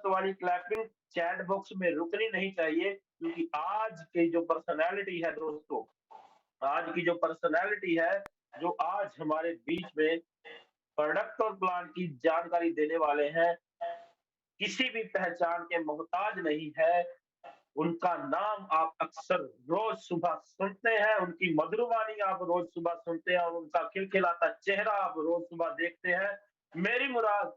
वाली clapping chat box में रुकनी नहीं चाहिए, क्योंकि आज की जो पर्सनैलिटी है दोस्तों, आज की जो पर्सनैलिटी है, जो आज हमारे बीच में प्रोडक्ट और प्लान की जानकारी देने वाले हैं, किसी भी पहचान के मोहताज नहीं है। उनका नाम आप अक्सर रोज सुबह सुनते हैं, उनकी मधुर वाणी आप रोज सुबह सुनते हैं और उनका खिलखिलाता चेहरा आप रोज सुबह देखते हैं। मेरी मुराद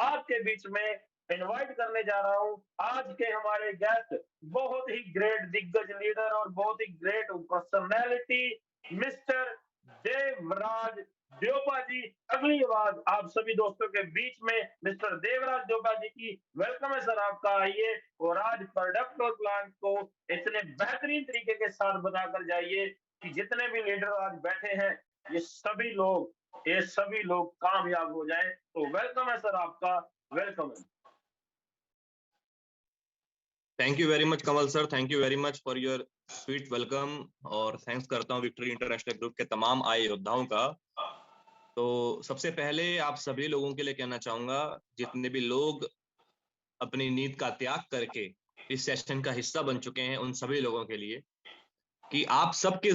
आपके बीच में इनवाइट करने जा रहा हूं आज के हमारे गेस्ट, बहुत ही ग्रेट दिग्गज लीडर और बहुत ही great personality, mister Devraj Dyopa जी। अगली आवाज आप सभी दोस्तों के बीच में मिस्टर देवराज द्योपा जी की। वेलकम है सर आपका, आइए और आज प्रोडक्ट और प्लान को इतने बेहतरीन तरीके के साथ बताकर जाइए कि जितने भी लीडर आज बैठे हैं, ये सभी लोग कामयाब हो जाएं। तो वेलकम है सर आपका, वेलकम है। Thank you very much Kamal sir, thank you very much for your sweet welcome, और थैंक्स करता हूँ विक्ट्री इंटरनेशनल ग्रुप के तमाम आए योद्धाओं का। तो सबसे पहले आप सभी लोगों के लिए कहना चाहूंगा, जितने भी लोग अपनी नींद का त्याग करके इस सेशन का हिस्सा बन चुके हैं, उन सभी लोगों के लिए कि आप सबकी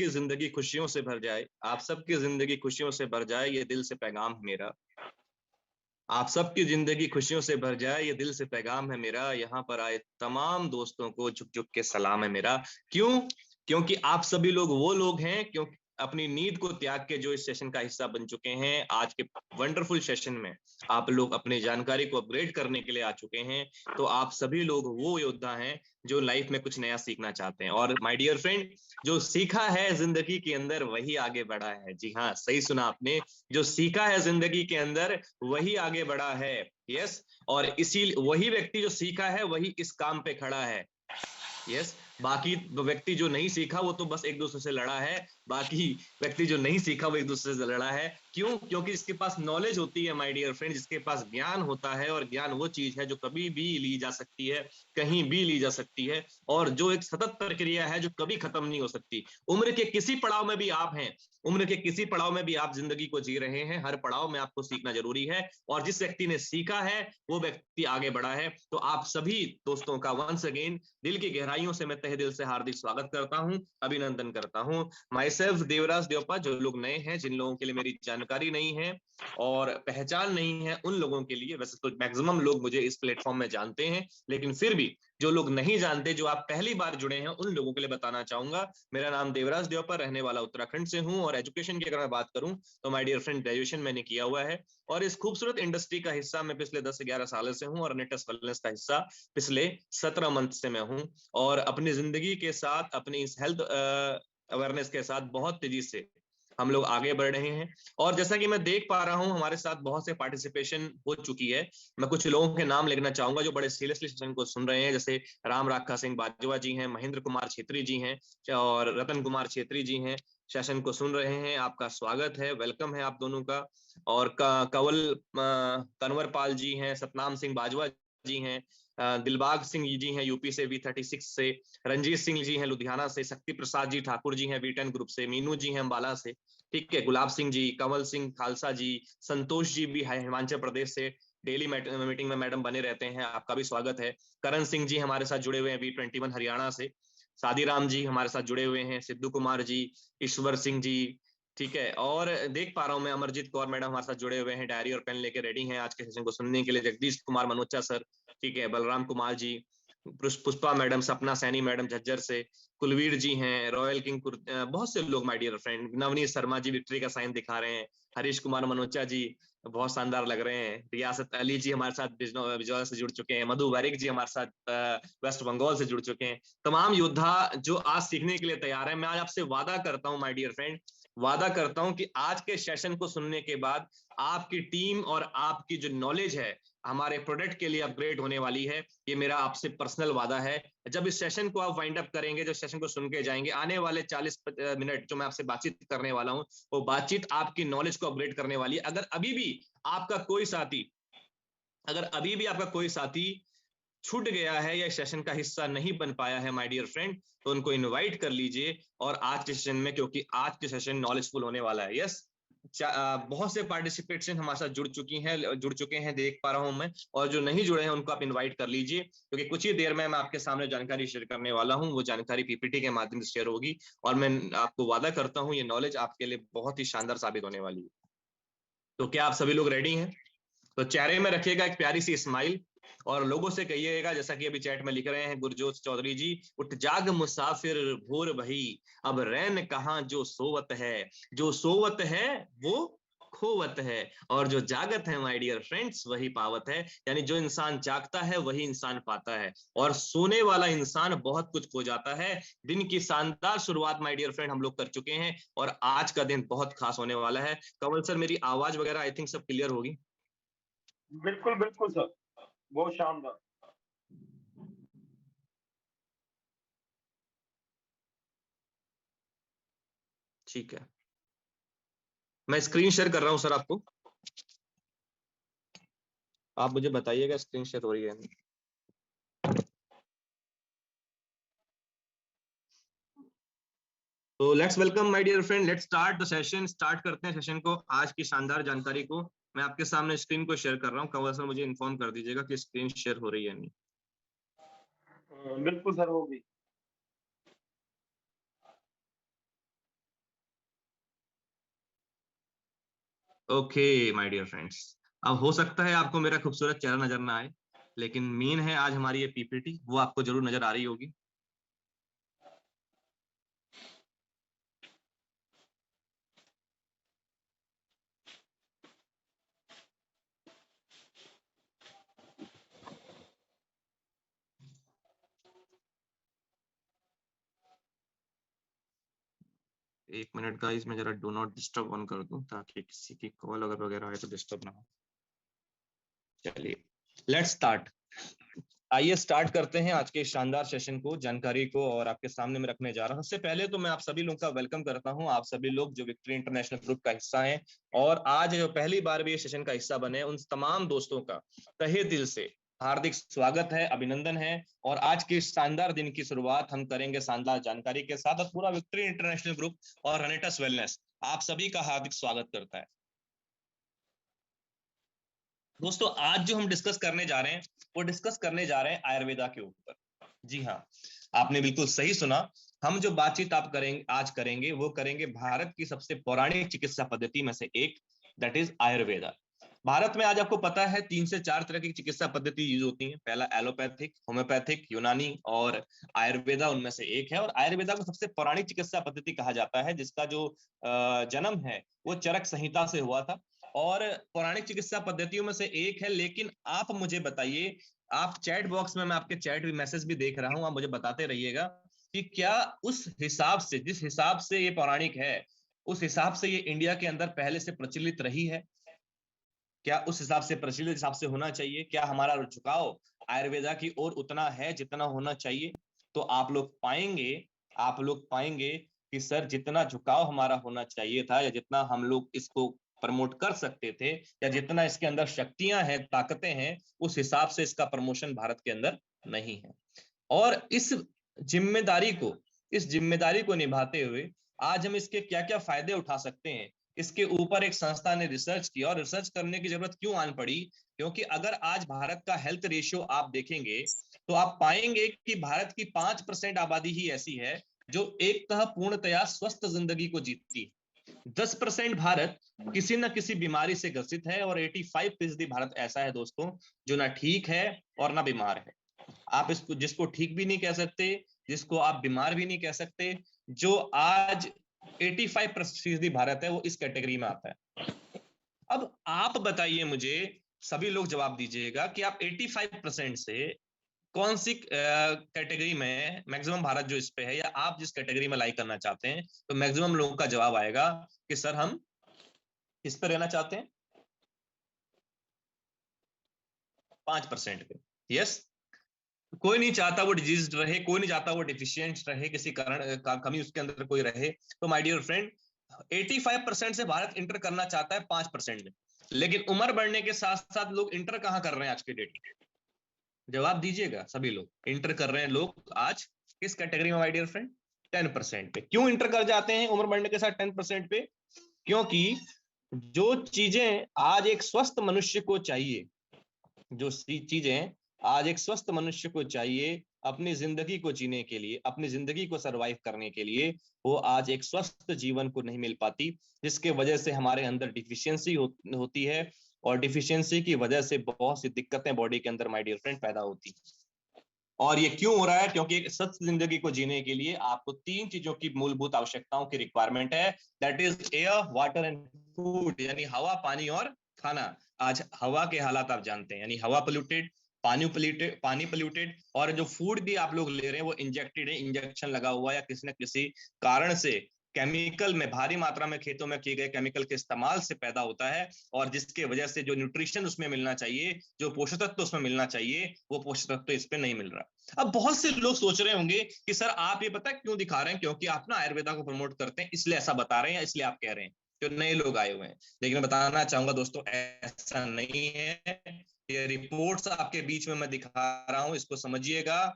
जिंदगी खुशियों से भर जाए, आप सबकी जिंदगी खुशियों से भर जाए, ये दिल से पैगाम है मेरा। आप सबकी जिंदगी खुशियों से भर जाए, ये दिल से पैगाम है मेरा। यहाँ पर आए तमाम दोस्तों को झुक झुक के सलाम है मेरा। क्यों? क्योंकि आप सभी लोग वो लोग हैं क्योंकि अपनी नींद को त्याग के जो इस सेशन का हिस्सा बन चुके हैं। आज के वंडरफुल सेशन में आप लोग अपनी जानकारी को अपग्रेड करने के लिए आ चुके हैं। तो आप सभी लोग वो योद्धा हैं जो लाइफ में कुछ नया सीखना चाहते हैं। और माय डियर फ्रेंड, जो सीखा है जिंदगी के अंदर वही आगे बढ़ा है। जी हाँ, सही सुना आपने, जो सीखा है जिंदगी के अंदर वही आगे बढ़ा है। यस, और इसी वही व्यक्ति जो सीखा है वही इस काम पे खड़ा है। यस, बाकी व्यक्ति जो नहीं सीखा वो तो बस एक दूसरे से लड़ा है। बाकी व्यक्ति जो नहीं सीखा वो एक दूसरे से लड़ा है। क्यों? क्योंकि जिसके पास नॉलेज होती है माय डियर फ्रेंड, जिसके पास ज्ञान होता है, और ज्ञान वो चीज है जो कभी भी ली जा सकती है, कहीं भी ली जा सकती है, और जो एक सतत प्रक्रिया है जो कभी खत्म नहीं हो सकती। उम्र के किसी पड़ाव में भी आप हैं, उम्र के किसी पड़ाव में भी आप जिंदगी को जी रहे हैं, हर पड़ाव में आपको सीखना जरूरी है। और जिस व्यक्ति ने सीखा है वो व्यक्ति आगे बढ़ा है। तो आप सभी दोस्तों का वंस अगेन दिल की गहराइयों से मैं तहे दिल से हार्दिक स्वागत करता हूं, अभिनंदन करता हूं। Myself Devraj Dyopa. जो लोग नए हैं, जिन लोगों के लिए मेरी जानकारी नहीं है और पहचान नहीं है, उन लोगों के लिए, वैसे तो मैक्सिमम लोग मुझे इस प्लेटफॉर्म में जानते हैं, लेकिन फिर भी जो लोग नहीं जानते, जो आप पहली बार जुड़े हैं, उन लोगों के लिए बताना चाहूंगा। मेरा नाम देवराज द्योपा, रहने वाला उत्तराखंड से हूं। और एजुकेशन की अगर मैं बात करूं तो माय डियर फ्रेंड, ग्रेजुएशन मैंने किया हुआ है और इस खूबसूरत इंडस्ट्री का हिस्सा मैं पिछले 10 से 11 साल से हूं, और नेटस वेलनेस का हिस्सा पिछले 17 मंथ से मैं हूं। और अपनी जिंदगी के साथ, अपनी इस हेल्थ अवेयरनेस के साथ बहुत तेजी से हम लोग आगे बढ़ रहे हैं। और जैसा कि मैं देख पा रहा हूं, हमारे साथ बहुत से पार्टिसिपेशन हो चुकी है। मैं कुछ लोगों के नाम लिखना चाहूंगा जो बड़े सीरियसली सेशन को सुन रहे हैं, जैसे राम राखा सिंह बाजवा जी हैं, महेंद्र कुमार छेत्री जी हैं, और रतन कुमार छेत्री जी हैं, सेशन को सुन रहे हैं। आपका स्वागत है, वेलकम है आप दोनों का। और कंवर पाल जी हैं, सतनाम सिंह बाजवा जी हैं, दिलबाग सिंह जी हैं यूपी से V36 से, रंजीत सिंह जी हैं लुधियाना से, शक्ति प्रसाद जी ठाकुर जी हैं V10 ग्रुप से, मीनू जी हैं अम्बाला से, ठीक है, गुलाब सिंह जी, कंवल सिंह खालसा जी, संतोष जी भी है हिमाचल प्रदेश से, डेली मीटिंग में मैडम बने रहते हैं, आपका भी स्वागत है। करण सिंह जी हमारे साथ जुड़े हुए हैं V21 हरियाणा से, सादी राम जी हमारे साथ जुड़े हुए हैं, सिद्धू कुमार जी, ईश्वर सिंह जी, ठीक है। और देख पा रहा हूं मैं अमरजीत कौर मैडम हमारे साथ जुड़े हुए हैं, डायरी और पेन लेके रेडी हैं आज के सेशन को सुनने के लिए। जगदीश कुमार मनोचा सर, ठीक है, बलराम कुमार जी, पुष्पा मैडम, सपना सैनी मैडम झज्जर से, कुलवीर जी हैं, रॉयल किंग, बहुत से लोग my dear friend, Navneet Sharma ji victory का साइन दिखा रहे हैं, हरीश कुमार मनोचा जी बहुत शानदार लग रहे हैं, रियासत अली जी हमारे साथ बिजनौर से जुड़ चुके हैं, मधु वारिक जी हमारे साथ वेस्ट बंगाल से जुड़ चुके हैं। तमाम योद्धा जो आज सीखने के लिए तैयार है। मैं आज आपसे वादा करता हूं माय डियर फ्रेंड, वादा करता हूं कि आज के सेशन को सुनने के बाद आपकी टीम और आपकी जो नॉलेज है हमारे प्रोडक्ट के लिए अपग्रेड होने वाली है। ये मेरा आपसे पर्सनल वादा है। जब इस सेशन को आप वाइंड अप करेंगे, जो सेशन को सुन के जाएंगे, आने वाले 40 मिनट जो मैं आपसे बातचीत करने वाला हूं, वो बातचीत आपकी नॉलेज को अपग्रेड करने वाली है। अगर अभी भी आपका कोई साथी छूट गया है या सेशन का हिस्सा नहीं बन पाया है माय डियर फ्रेंड, तो उनको इनवाइट कर लीजिए और आज के सेशन में, क्योंकि आज के सेशन नॉलेजफुल होने वाला है। यस, बहुत से पार्टिसिपेट्स हमारे साथ जुड़ चुके हैं देख पा रहा हूं मैं, और जो नहीं जुड़े हैं उनको आप इनवाइट कर लीजिए, क्योंकि कुछ ही देर में मैं आपके सामने जानकारी शेयर करने वाला हूं। वो जानकारी पीपीटी के माध्यम से शेयर होगी, और मैं आपको वादा करता हूं ये नॉलेज आपके लिए बहुत ही शानदार साबित होने वाली है। तो क्या आप सभी लोग रेडी हैं? तो चेहरे में रखिएगा एक प्यारी सी स्माइल, और लोगों से कहिएगा, जैसा कि अभी चैट में लिख रहे हैं गुरजोत चौधरी जी, उठ जाग मुसाफिर भोर भई, अब रैन कहाँ जो सोवत है, जो सोवत है वो खोवत है, और जो जागत है माय डियर फ्रेंड्स वही पावत है। यानी जो इंसान जागता है वही इंसान पाता है, और सोने वाला इंसान बहुत कुछ खो जाता है। दिन की शानदार शुरुआत माय डियर फ्रेंड हम लोग कर चुके हैं, और आज का दिन बहुत खास होने वाला है। कमल सर, मेरी आवाज वगैरह आई थिंक सब क्लियर होगी? बिल्कुल बिल्कुल सर, बहुत शानदार। ठीक है, मैं स्क्रीन शेयर कर रहा हूं सर आपको, आप मुझे बताइएगा स्क्रीन शेयर हो रही है। तो let's welcome my dear friend, let's start the session. Start करते हैं सेशन को, आज की शानदार जानकारी को। मैं आपके सामने स्क्रीन को शेयर कर रहा हूं। कंवल सर मुझे इन्फॉर्म कर दीजिएगा कि स्क्रीन शेयर हो रही है नहीं। बिल्कुल सर, होगी। ओके माय डियर फ्रेंड्स, अब हो सकता है आपको मेरा खूबसूरत चेहरा नजर ना आए, लेकिन मेन है आज हमारी ये पीपीटी, वो आपको जरूर नजर आ रही होगी। एक मिनट गाइस, मैं जरा डू नॉट डिस्टर्ब ऑन कर दूं, ताकि किसी की कॉल अगर वगैरह आए तो डिस्टर्ब ना हो। चलिए लेट्स स्टार्ट। आइए स्टार्ट करते हैं आज के शानदार सेशन को, जानकारी को, और आपके सामने मैं रखने जा रहा हूं। सबसे पहले तो मैं आप सभी लोगों का वेलकम करता हूं, आप सभी लोग जो विक्ट्री इंटरनेशनल ग्रुप का हिस्सा हैं, और आज जो पहली बार भी ये सेशन का हिस्सा बने, उन तमाम दोस्तों का तहे दिल से हार्दिक स्वागत है, अभिनंदन है। और आज के शानदार दिन की शुरुआत हम करेंगे शानदार जानकारी के साथ, और पूरा विक्ट्री इंटरनेशनल ग्रुप और रनेटस वेलनेस आप सभी का हार्दिक स्वागत करता है। दोस्तों आज जो हम डिस्कस करने जा रहे हैं, वो डिस्कस करने जा रहे हैं आयुर्वेदा के ऊपर। जी हाँ, आपने बिल्कुल सही सुना। हम जो बातचीत आप करेंगे आज करेंगे, वो करेंगे भारत की सबसे पौराणिक चिकित्सा पद्धति में से एक, दैट इज आयुर्वेदा। भारत में आज आपको पता है 3 से 4 तरह की चिकित्सा पद्धति यूज होती है। पहला एलोपैथिक, होम्योपैथिक, यूनानी और आयुर्वेदा उनमें से एक है। और आयुर्वेदा को सबसे पौराणिक चिकित्सा पद्धति कहा जाता है, जिसका जो जन्म है वो चरक संहिता से हुआ था, और पौराणिक चिकित्सा पद्धतियों में से एक है। लेकिन आप मुझे बताइए, आप चैट बॉक्स में, मैं आपके चैट मैसेज भी देख रहा हूं, आप मुझे बताते रहिएगा कि क्या उस हिसाब से, जिस हिसाब से ये पौराणिक है, उस हिसाब से ये इंडिया के अंदर पहले से प्रचलित रही है? क्या उस हिसाब से प्रचलित हिसाब से होना चाहिए? क्या हमारा झुकाव आयुर्वेदा की ओर उतना है जितना होना चाहिए? तो आप लोग पाएंगे कि सर जितना झुकाव हमारा होना चाहिए था, या जितना हम लोग इसको प्रमोट कर सकते थे, या जितना इसके अंदर शक्तियां हैं, ताकतें हैं, उस हिसाब से इसका प्रमोशन भारत के अंदर नहीं है। और इस जिम्मेदारी को निभाते हुए आज हम इसके क्या क्या फायदे उठा सकते हैं, इसके ऊपर एक संस्था ने रिसर्च किया। और रिसर्च करने की जरूरत क्यों आन पड़ी? क्योंकि अगर आज भारत का हेल्थ रेशियो आप देखेंगे, तो आप पाएंगे कि भारत की 5% आबादी ही ऐसी है जो एक पूर्णतया स्वस्थ जिंदगी को जीतती है। 10% भारत किसी न किसी बीमारी से ग्रसित है, और 85% भारत ऐसा है दोस्तों, जो ना ठीक है और ना बीमार है। आप इसको, जिसको ठीक भी नहीं कह सकते, जिसको आप बीमार भी नहीं कह सकते, जो आज 85% भारत है वो इस कैटेगरी में आता है। अब आप बताइए मुझे, सभी लोग जवाब दीजिएगा कि आप 85% से कौन सी कैटेगरी में मैक्सिमम भारत जो इस पे है, या आप जिस कैटेगरी में लाइक करना चाहते हैं। तो मैक्सिमम लोगों का जवाब आएगा कि सर हम किस पे रहना चाहते हैं, 5% पे। यस, कोई नहीं चाहता वो डिजीज रहे, कोई नहीं चाहता वो डिफिशियंट रहे, किसी कारण का कमी उसके अंदर कोई रहे। तो माय डियर फ्रेंड, 85% से भारत इंटर करना चाहता है 5% में। लेकिन उम्र बढ़ने के साथ साथ लोग इंटर कहां कर रहे हैं आज के डेट में? जवाब दीजिएगा। सभी लोग इंटर कर रहे हैं, लोग आज किस कैटेगरी में माय डियर फ्रेंड? 10% पे। क्यों इंटर कर जाते हैं उम्र बढ़ने के साथ 10% पे? क्योंकि जो चीजें आज एक स्वस्थ मनुष्य को चाहिए, जो चीजें आज एक स्वस्थ मनुष्य को चाहिए अपनी जिंदगी को जीने के लिए, अपनी जिंदगी को सरवाइव करने के लिए, वो आज एक स्वस्थ जीवन को नहीं मिल पाती, जिसके वजह से हमारे अंदर डिफिशियंसी होती है, और डिफिशियंसी की वजह से बहुत सी दिक्कतें बॉडी के अंदर माय डियर फ्रेंड पैदा होती। और ये क्यों हो रहा है? क्योंकि एक स्वस्थ जिंदगी को जीने के लिए आपको 3 चीजों की मूलभूत आवश्यकताओं की रिक्वायरमेंट है, that is air, water and food, यानी हवा, पानी और खाना। आज हवा के हालात आप जानते हैं, यानी हवा पोल्यूटेड, पानी पोल्यूटेड, और जो फूड भी आप लोग ले रहे हैं वो इंजेक्टेड है, इंजेक्शन लगा हुआ है, या किसी न किसी कारण से केमिकल में, भारी मात्रा में खेतों में किए गए केमिकल के इस्तेमाल से पैदा होता है, और जिसके वजह से जो न्यूट्रिशन उसमें मिलना चाहिए, जो पोषक तत्व उसमें मिलना चाहिए, वो पोषक तत्व इस पे नहीं मिल रहा। अब बहुत से लोग सोच रहे होंगे कि सर आप ये पता क्यों दिखा रहे हैं, क्योंकि आप ना आयुर्वेदा को प्रमोट करते हैं इसलिए ऐसा बता रहे हैं, या इसलिए आप कह रहे हैं, जो नए लोग आए हुए हैं। लेकिन मैं बताना चाहूंगा दोस्तों, ऐसा नहीं है। ये रिपोर्ट्स आपके बीच में मैं दिखा रहा हूं, इसको समझिएगा।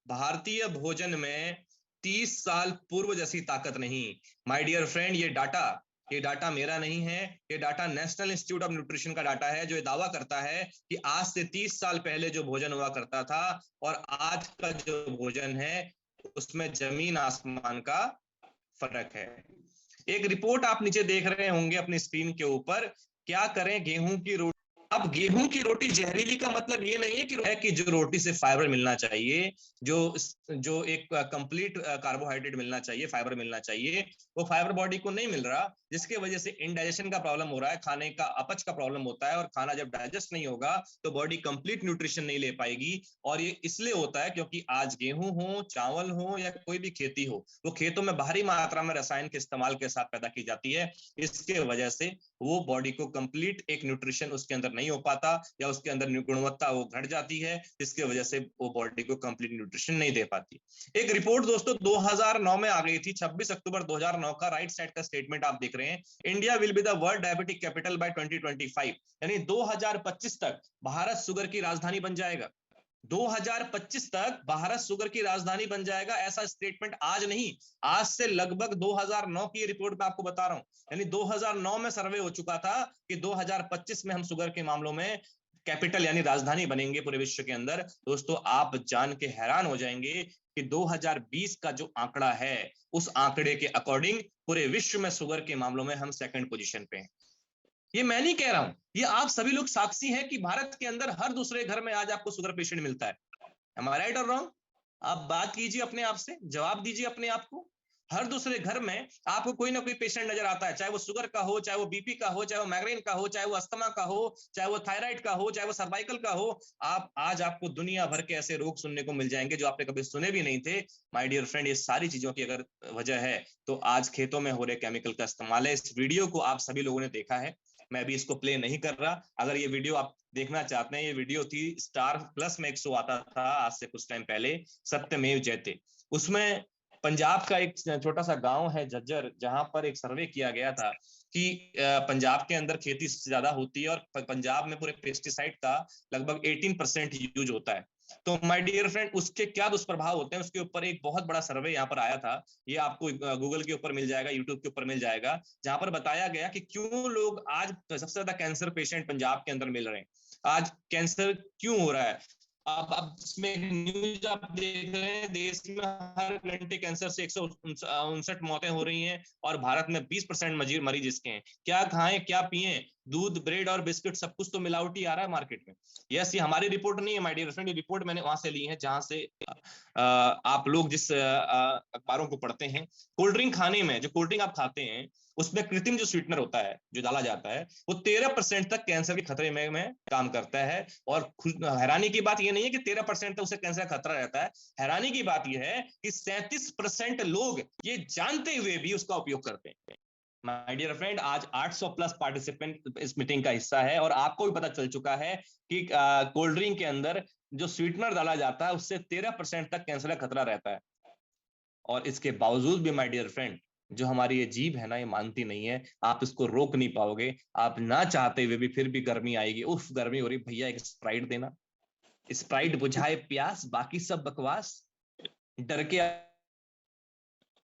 भारतीय भोजन में 30 साल पूर्व जैसी ताकत नहीं। माय डियर फ्रेंड, ये डाटा मेरा नहीं है, ये data national institute of nutrition का डाटा है, जो ये दावा करता है कि आज से 30 साल पहले जो भोजन हुआ करता था और आज का जो भोजन है उसमें जमीन आसमान का फर्क है। एक रिपोर्ट आप नीचे देख रहे होंगे अपनी स्क्रीन के ऊपर, क्या करें गेहूं की रोटी। अब गेहूं की रोटी जहरीली का मतलब ये नहीं है कि जो रोटी से फाइबर मिलना चाहिए, जो जो एक कंप्लीट कार्बोहाइड्रेट मिलना चाहिए, फाइबर मिलना चाहिए, वो फाइबर बॉडी को नहीं मिल रहा, जिसके वजह से इंडाइजेशन का प्रॉब्लम हो रहा है, खाने का अपच का प्रॉब्लम होता है, और खाना जब डाइजेस्ट नहीं होगा तो बॉडी कंप्लीट न्यूट्रिशन नहीं ले पाएगी। और ये इसलिए होता है क्योंकि आज गेहूं हो, चावल हो, या कोई भी खेती हो, वो खेतों में भारी मात्रा में रसायन के इस्तेमाल के साथ पैदा की जाती है। इसके वजह से वो बॉडी को कंप्लीट एक न्यूट्रिशन उसके अंदर नहीं हो पाता, या उसके अंदर गुणवत्ता वो घट जाती है, जिसके वजह से वो बॉडी को कंप्लीट न्यूट्रिशन नहीं दे पाती। एक रिपोर्ट दोस्तों 2009 में आ गई थी, 26 अक्टूबर 2009 का, राइट साइड का स्टेटमेंट आप देख रहे हैं, India will be the world diabetic capital by 2025, यानी 2025 तक भारत शुगर की राजधानी बन जाएगा। 2025 तक भारत शुगर की राजधानी बन जाएगा, ऐसा स्टेटमेंट आज नहीं, आज से लगभग 2009 की रिपोर्ट में आपको बता रहा हूं। यानी 2009 में सर्वे हो चुका था कि 2025 में हम शुगर के मामलों में कैपिटल यानी राजधानी बनेंगे पूरे विश्व के अंदर। दोस्तों आप जान के हैरान हो जाएंगे कि 2020 का जो आंकड़ा है, उस आंकड़े के अकॉर्डिंग पूरे विश्व में शुगर के मामलों में हम सेकंड पोजीशन पे हैं। ये मैं नहीं कह रहा हूं, ये आप सभी लोग साक्षी हैं कि भारत के अंदर हर दूसरे घर में आज आपको शुगर पेशेंट मिलता है। Am I right or wrong? आप बात कीजिए अपने आप से, जवाब दीजिए अपने आप को। हर दूसरे घर में आपको कोई ना कोई पेशेंट नजर आता है, चाहे वो शुगर का हो, चाहे वो बीपी का हो, चाहे वो माइग्रेन का हो, चाहे वो अस्थमा का हो, चाहे वो थायराइड का हो, चाहे वो सर्वाइकल का हो। आज आपको दुनिया भर के ऐसे रोग सुनने को मिल जाएंगे जो आपने कभी सुने भी नहीं थे। माय डियर फ्रेंड, ये सारी चीजों की अगर वजह है तो आज खेतों में हो रहे केमिकल का इस्तेमाल है। इस वीडियो को आप सभी लोगों ने देखा है, मैं भी इसको प्ले नहीं कर रहा। अगर ये वीडियो आप देखना चाहते हैं, ये वीडियो थी स्टार प्लस में एक शो आता था आज से कुछ टाइम पहले, सत्यमेव जयते। उसमें पंजाब का एक छोटा सा गांव है झज्जर, जहां पर एक सर्वे किया गया था कि पंजाब के अंदर खेती ज्यादा होती है और पंजाब में पूरे पेस्टिसाइड का लगभग 18% यूज होता है। तो माय डियर फ्रेंड, उसके क्या दुष्प्रभाव होते हैं उसके ऊपर एक बहुत बड़ा सर्वे यहाँ पर आया था। ये आपको गूगल के ऊपर मिल जाएगा, यूट्यूब के ऊपर मिल जाएगा, जहां पर बताया गया कि क्यों लोग आज सबसे ज्यादा कैंसर पेशेंट पंजाब के अंदर मिल रहे हैं, आज कैंसर क्यों हो रहा है। अब इसमें न्यूज आप देख रहे हैं, देश में हर घंटे कैंसर से 159 मौतें हो रही हैं, और भारत में 20% मरीज इसके हैं। क्या खाएं क्या पिए, दूध, ब्रेड और बिस्किट सब कुछ तो मिलावटी आ रहा है मार्केट में। यस, ये हमारी रिपोर्ट नहीं है माय डियर फ्रेंड, ये रिपोर्ट मैंने वहां से ली है जहां से आप लोग जिस अखबारों को पढ़ते हैं। कोल्ड ड्रिंक खाने में, जो कोल्ड ड्रिंक आप खाते हैं उसमें कृत्रिम जो स्वीटनर होता है, जो डाला जाता है, वो 13% तक कैंसर के खतरे में काम करता है। और हैरानी की बात यह नहीं है कि 13% तक उसे कैंसर का खतरा रहता है, हैरानी की बात यह है कि 37% लोग ये जानते हुए भी उसका उपयोग करते हैं। माय डियर फ्रेंड, आज 800 प्लस पार्टिसिपेंट इस मीटिंग का हिस्सा है, और आपको भी पता चल चुका है कि कोल्ड ड्रिंक के अंदर जो स्वीटनर डाला जाता है उससे 13% तक कैंसर का खतरा रहता है। और इसके बावजूद भी माय डियर फ्रेंड, जो हमारी ये जीभ है ना, ये मानती नहीं है। आप इसको रोक नहीं पाओगे, आप ना चाहते हुए भी फिर भी गर्मी आएगी, उफ गर्मी हो रही, भैया एक स्प्राइट देना, स्प्राइट बुझाए प्यास, बाकी सब बकवास। डर के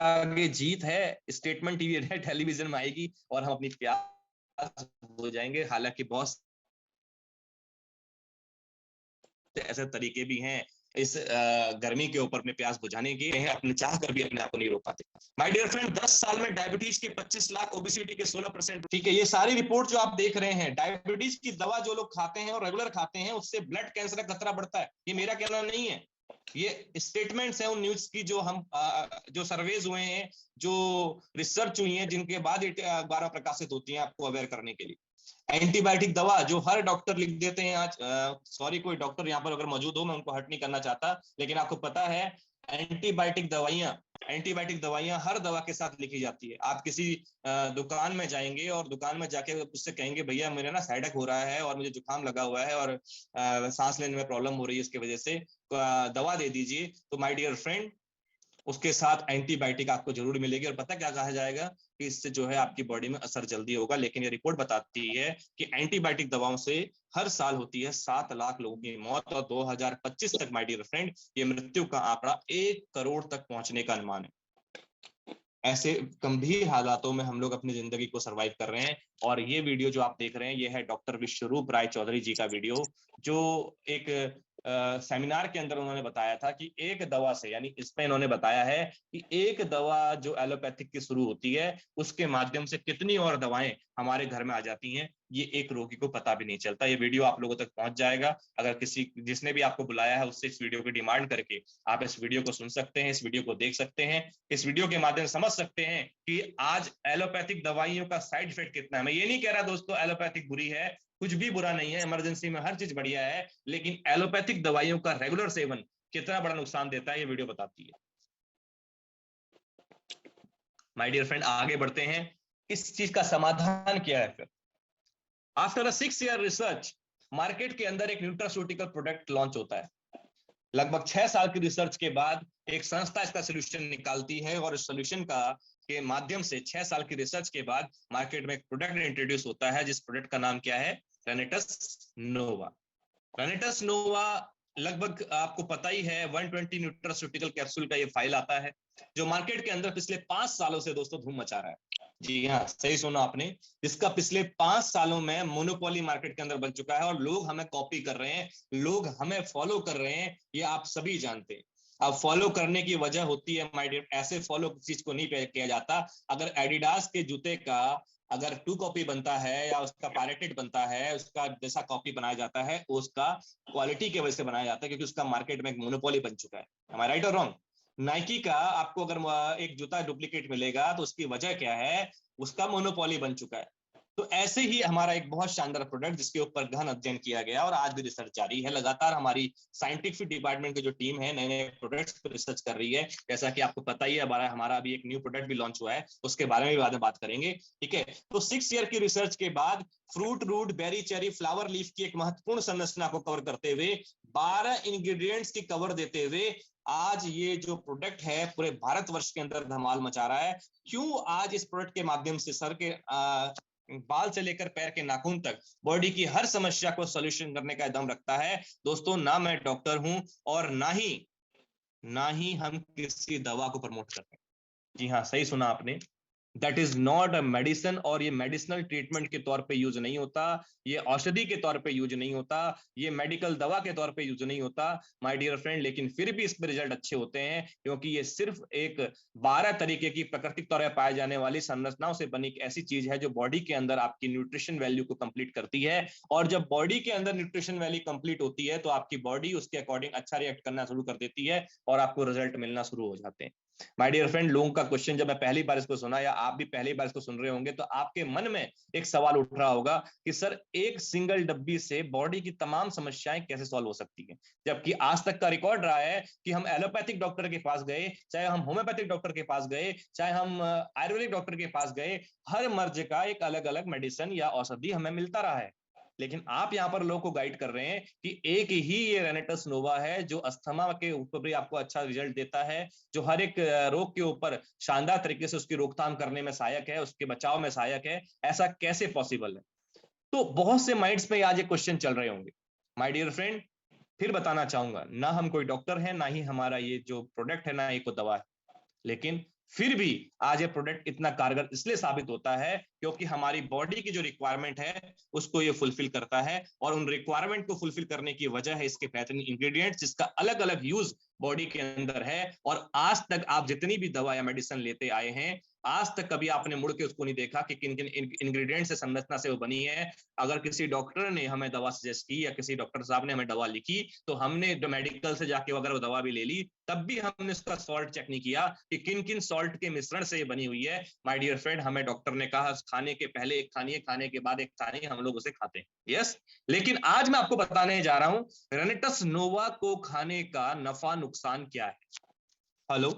आगे जीत है, स्टेटमेंट टीवी टेलीविजन में आएगी और हम अपनी प्यास प्यास हो जाएंगे। हालांकि बहुत ऐसे तरीके भी हैं इस गर्मी के ऊपर अपने प्यास बुझाने के हैं, अपने चाह कर भी अपने आप को नहीं रोक पाते। माय डियर फ्रेंड, 10 साल में डायबिटीज के 25 लाख, ओबेसिटी के 16%। ठीक है, ये सारी रिपोर्ट जो आप देख रहे हैं, डायबिटीज की दवा जो लोग खाते हैं और रेगुलर खाते हैं उससे ब्लड कैंसर का खतरा बढ़ता है। ये मेरा कहना नहीं है, ये स्टेटमेंट्स हैं उन न्यूज की जो हम जो सर्वेज हुए हैं, जो रिसर्च हुई है, जिनके बाद अखबार प्रकाशित होती है आपको अवेयर करने के लिए। एंटीबायोटिक दवा जो हर डॉक्टर लिख देते हैं आज, सॉरी कोई डॉक्टर यहाँ पर अगर मौजूद हो, मैं उनको हर्ट नहीं करना चाहता, लेकिन आपको पता है एंटीबायोटिक दवाइयां हर दवा के साथ लिखी जाती है। आप किसी दुकान में जाएंगे और दुकान में जाके उससे कहेंगे भैया मेरे ना साइडक हो रहा है और मुझे जुकाम लगा हुआ है और सांस लेने में प्रॉब्लम हो रही है, इसकी वजह से दवा दे दीजिए, तो माय डियर फ्रेंड उसके साथ एंटीबायोटिक आपको जरूर मिलेगी। और पता क्या कहा जाएगा कि इससे जो है आपकी बॉडी में असर जल्दी होगा। लेकिन ये रिपोर्ट बताती है कि एंटीबायोटिक दवाओं से हर साल होती है 7 लाख लोगों की मौत और 2025 तक माय डियर फ्रेंड ये मृत्यु का आंकड़ा 1 करोड़ तक पहुंचने का अनुमान है। ऐसे गंभीर हालातों में हम लोग अपनी जिंदगी को सरवाइव कर रहे हैं। और ये वीडियो जो आप देख रहे हैं ये है डॉक्टर विश्वरूप राय चौधरी जी का वीडियो, जो एक सेमिनार के अंदर उन्होंने बताया था कि एक दवा से, यानी इसमें इन्होंने बताया है कि एक दवा जो एलोपैथिक की शुरू होती है उसके माध्यम से कितनी और दवाएं हमारे घर में आ जाती हैं, ये एक रोगी को पता भी नहीं चलता। ये वीडियो आप लोगों तक पहुंच जाएगा। अगर किसी जिसने भी आपको बुलाया है उससे इस वीडियो की डिमांड करके आप इस वीडियो को सुन सकते हैं, इस वीडियो को देख सकते हैं, इस वीडियो के माध्यम से समझ सकते हैं कि आज एलोपैथिक दवाइयों का साइड इफेक्ट कितना है। मैं ये नहीं कह रहा दोस्तों एलोपैथिक बुरी है, कुछ भी बुरा नहीं है, इमरजेंसी में हर चीज बढ़िया है, लेकिन एलोपैथिक दवाइयों का रेगुलर सेवन कितना बड़ा नुकसान देता है ये वीडियो बताती है। माय डियर फ्रेंड, आगे बढ़ते हैं। इस चीज का समाधान क्या है फिर? After a 6 year research market के अंदर एक न्यूट्रास्यूटिकल प्रोडक्ट लॉन्च होता है। लगभग 6 साल की रिसर्च के बाद एक संस्था इसका सोल्यूशन निकालती है और इस सोल्यूशन का के माध्यम से 6 साल की रिसर्च के बाद मार्केट में एक प्रोडक्ट इंट्रोड्यूस होता है, जिस प्रोडक्ट का नाम क्या है? रेनेटस नोवा। रेनेटस नोवा लगभग आपको पता ही है 120 न्यूट्रास्यूटिकल कैप्सूल का ये फाइल आता है, जो मार्केट के अंदर पिछले 5 सालों से दोस्तों धूम मचा रहा है। जी हाँ, सही सुना आपने, जिसका पिछले 5 सालों में मोनोपोली मार्केट के अंदर बन चुका है और लोग हमें कॉपी कर रहे हैं, लोग हमें फॉलो कर रहे हैं, ये आप सभी जानते हैं। अब फॉलो करने की वजह होती है माय डियर, ऐसे फॉलो चीज को नहीं किया जाता। अगर एडिडास के जूते का अगर 2 कॉपी बनता है या उसका पायरेटेड बनता है, उसका जैसा कॉपी बनाया जाता है, उसका क्वालिटी की वजह से बनाया जाता है क्योंकि उसका मार्केट में एक मोनोपोली बन चुका है। एम आई राइट और रॉन्ग? नाइकी का आपको अगर एक जूता डुप्लीकेट मिलेगा तो उसकी वजह क्या है? उसका मोनोपोली बन चुका है। तो ऐसे ही हमारा एक बहुत शानदार प्रोडक्ट जिसके ऊपर गहन अध्ययन किया गया और आज भी रिसर्च जारी है। लगातार हमारी साइंटिफिक डिपार्टमेंट की जो टीम है नए नए प्रोडक्ट्स पर रिसर्च कर रही है। जैसा कि आपको पता ही है हमारा अभी एक न्यू प्रोडक्ट भी लॉन्च हुआ है, उसके बारे में भी बाद में बात करेंगे। ठीक है, तो 6 ईयर की रिसर्च के बाद fruit, root, berry, cherry, flower leaf की एक महत्वपूर्ण संरचना को कवर करते हुए 12 इंग्रेडिएंट्स की कवर देते हुए आज ये जो प्रोडक्ट है पूरे भारतवर्ष के अंदर धमाल मचा रहा है। क्यों? आज इस प्रोडक्ट के माध्यम से सर के बाल से लेकर पैर के नाखून तक बॉडी की हर समस्या को सॉल्यूशन करने का दम रखता है। दोस्तों, ना मैं डॉक्टर हूं और ना ही हम किसी दवा को प्रमोट करते हैं। जी हाँ, सही सुना आपने, that is not a medicine. और ये मेडिसिनल ट्रीटमेंट के तौर पे यूज नहीं होता, ये औषधि के तौर पे यूज नहीं होता, ये मेडिकल दवा के तौर पे यूज नहीं होता माय डियर फ्रेंड। लेकिन फिर भी इसमें रिजल्ट अच्छे होते हैं क्योंकि ये सिर्फ एक 12 तरीके की प्राकृतिक तौर पर पाए जाने वाली संरचनाओं से बनी एक ऐसी चीज है जो बॉडी के अंदर आपकी न्यूट्रिशन वैल्यू को कंप्लीट करती है। और जब बॉडी के अंदर न्यूट्रिशन वैल्यू कंप्लीट होती है तो आपकी बॉडी उसके अकॉर्डिंग अच्छा रिएक्ट करना शुरू कर देती है और आपको रिजल्ट मिलना शुरू हो जाते हैं। माय डियर फ्रेंड, लोगों का क्वेश्चन जब मैं पहली बार इसको सुना या आप भी पहली बार इसको सुन रहे होंगे तो आपके मन में एक सवाल उठ रहा होगा कि सर एक सिंगल डब्बी से बॉडी की तमाम समस्याएं कैसे सॉल्व हो सकती हैं? जबकि आज तक का रिकॉर्ड रहा है कि हम एलोपैथिक डॉक्टर के पास गए, चाहे हम होम्योपैथिक डॉक्टर के पास गए, चाहे हम आयुर्वेदिक डॉक्टर के पास गए, हर मर्ज का एक अलग अलग मेडिसिन या औषधि हमें मिलता रहा है। लेकिन आप यहां पर लोगों को गाइड कर रहे हैं कि एक ही ये रेनेटस नोवा है जो अस्थमा के ऊपर भी आपको अच्छा रिजल्ट देता है, जो हर एक रोग के ऊपर शानदार तरीके से उसकी रोकथाम करने में सहायक है, उसके बचाव में सहायक है। ऐसा कैसे पॉसिबल है? तो बहुत से माइंड्स में आज ये क्वेश्चन चल रहे होंगे। माय डियर फ्रेंड, फिर बताना चाहूंगा, ना हम कोई डॉक्टर है, ना ही हमारा ये जो प्रोडक्ट है, ना ही कोई दवा है, लेकिन फिर भी आज ये प्रोडक्ट इतना कारगर इसलिए साबित होता है क्योंकि हमारी बॉडी की जो रिक्वायरमेंट है उसको ये फुलफिल करता है, और उन रिक्वायरमेंट को फुलफिल करने की वजह है इसके बेहतरीन इंग्रेडिएंट्स, जिसका अलग अलग यूज बॉडी के अंदर है। और आज तक आप जितनी भी दवा या मेडिसिन लेते आए हैं, आज तक कभी आपने मुड़ के उसको नहीं देखा कि किन किन इंग्रेडिएंट से, संरचना से वो बनी है। अगर किसी डॉक्टर ने हमें दवा सजेस्ट की या किसी डॉक्टर साहब ने हमें दवा लिखी, तो हमने मेडिकल से जाके अगर वो दवा भी ले ली, तब भी हमने उसका सॉल्ट चेक नहीं किया कि किन किन सॉल्ट के मिश्रण से ये बनी हुई है। माय डियर फ्रेंड, हमें डॉक्टर ने कहा खाने के पहले एक खानी है, खाने के बाद एक खानी है, हम लोग उसे खाते हैं। यस, लेकिन आज मैं आपको बताने जा रहा हूं रेनिटस नोवा को खाने का नफा नुकसान क्या है। हेलो,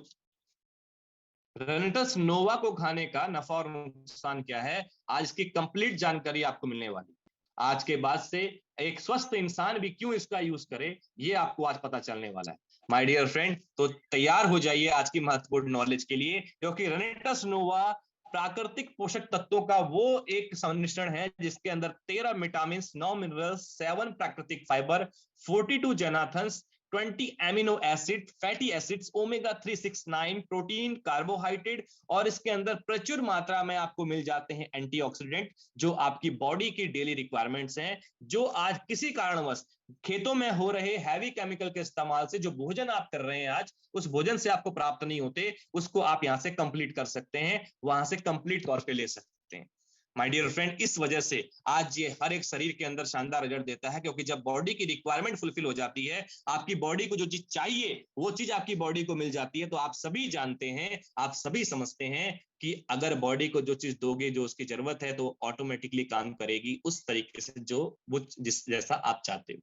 रेनिटस नोवा को खाने का नफा और नुकसान क्या है, आज इसकी कंप्लीट जानकारी आपको मिलने वाली। आज के बाद से एक स्वस्थ इंसान भी क्यों इसका यूज करे, ये आपको आज पता चलने वाला है माय डियर फ्रेंड। तो तैयार हो जाइए आज की महत्वपूर्ण नॉलेज के लिए, क्योंकि रेनिटस नोवा प्राकृतिक पोषक तत्वों का वो एक सम्मिश्रण है जिसके अंदर 13 विटामिन, 9 मिनरल्स, 7 प्राकृतिक fibre, 42 जेनाथन्स, 20 amino acid, fatty acids, omega 369, protein, carbohydrate, और इसके अंदर प्रचुर मात्रा में आपको मिल जाते हैं एंटीऑक्सीडेंट, जो आपकी बॉडी की डेली रिक्वायरमेंट्स हैं, जो आज किसी कारणवश खेतों में हो रहे हैवी केमिकल के इस्तेमाल से जो भोजन आप कर रहे हैं आज, उस भोजन से आपको प्राप्त नहीं होते, उसको आप यहां से कंप्लीट कर सकते हैं, वहां से कंप्लीट तौर पे ले सकते हैं। माय डियर फ्रेंड, इस वजह से आज ये हर एक शरीर के अंदर शानदार रिजल्ट देता है, क्योंकि जब बॉडी की रिक्वायरमेंट फुलफिल हो जाती है, आपकी बॉडी को जो चीज चाहिए वो चीज आपकी बॉडी को मिल जाती है, तो आप सभी जानते हैं, आप सभी समझते हैं कि अगर बॉडी को जो चीज दोगे, जो उसकी जरूरत है, तो ऑटोमेटिकली काम करेगी उस तरीके से जो वो जिस जैसा आप चाहते हो।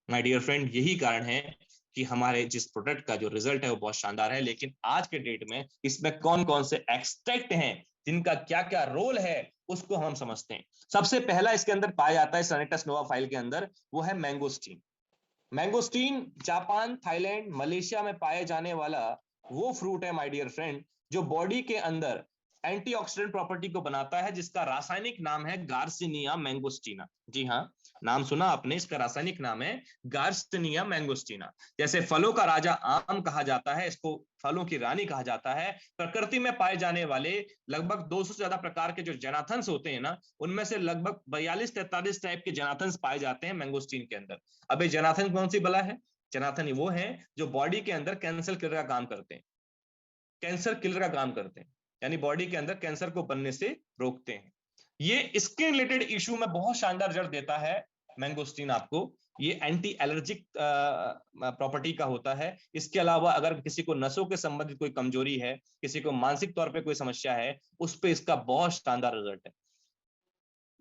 माय डियर फ्रेंड, यही कारण है कि हमारे जिस प्रोडक्ट का जो रिजल्ट है वो बहुत शानदार है। लेकिन आज के डेट में इसमें कौन कौन से एक्सट्रैक्ट हैं, जिनका क्या क्या रोल है, उसको हम समझते हैं। सबसे पहला इसके अंदर पाया जाता है रेनिटस नोवा फाइल के अंदर, वो है mangosteen. Mangosteen Japan, Thailand, Malaysia में पाए जाने वाला वो फ्रूट है माय डियर फ्रेंड, जो बॉडी के अंदर एंटीऑक्सीडेंट प्रॉपर्टी को बनाता है, जिसका रासायनिक नाम है गार्सिनिया मैंगोस्टीना। जी हाँ, नाम सुना आपने, इसका रासायनिक नाम है गार्सिनिया मैंगोस्टीना। जैसे फलों का राजा आम कहा जाता है, इसको फलों की रानी कहा जाता है। प्रकृति में पाए जाने वाले लगभग 200 से ज्यादा प्रकार के जो जेनाथन्स होते हैं ना, उनमें से लगभग 42-43 टाइप के जेनाथन्स पाए जाते हैं मैंगोस्टीन के अंदर। अब ये जेनाथन कौन सी बला है? जेनाथन वो है जो बॉडी के अंदर कैंसर किलर का काम करते हैं, कैंसर किलर का काम करते हैं, यानी बॉडी के अंदर कैंसर को बनने से रोकते हैं। ये स्किन रिलेटेड इश्यू में बहुत शानदार रिजल्ट देता है मैंगोस्टीन आपको। ये एंटी एलर्जिक प्रॉपर्टी का होता है। इसके अलावा अगर किसी को नसों के संबंधित कोई कमजोरी है, किसी को मानसिक तौर पे कोई समस्या है, उस पे इसका बहुत शानदार रिजल्ट है।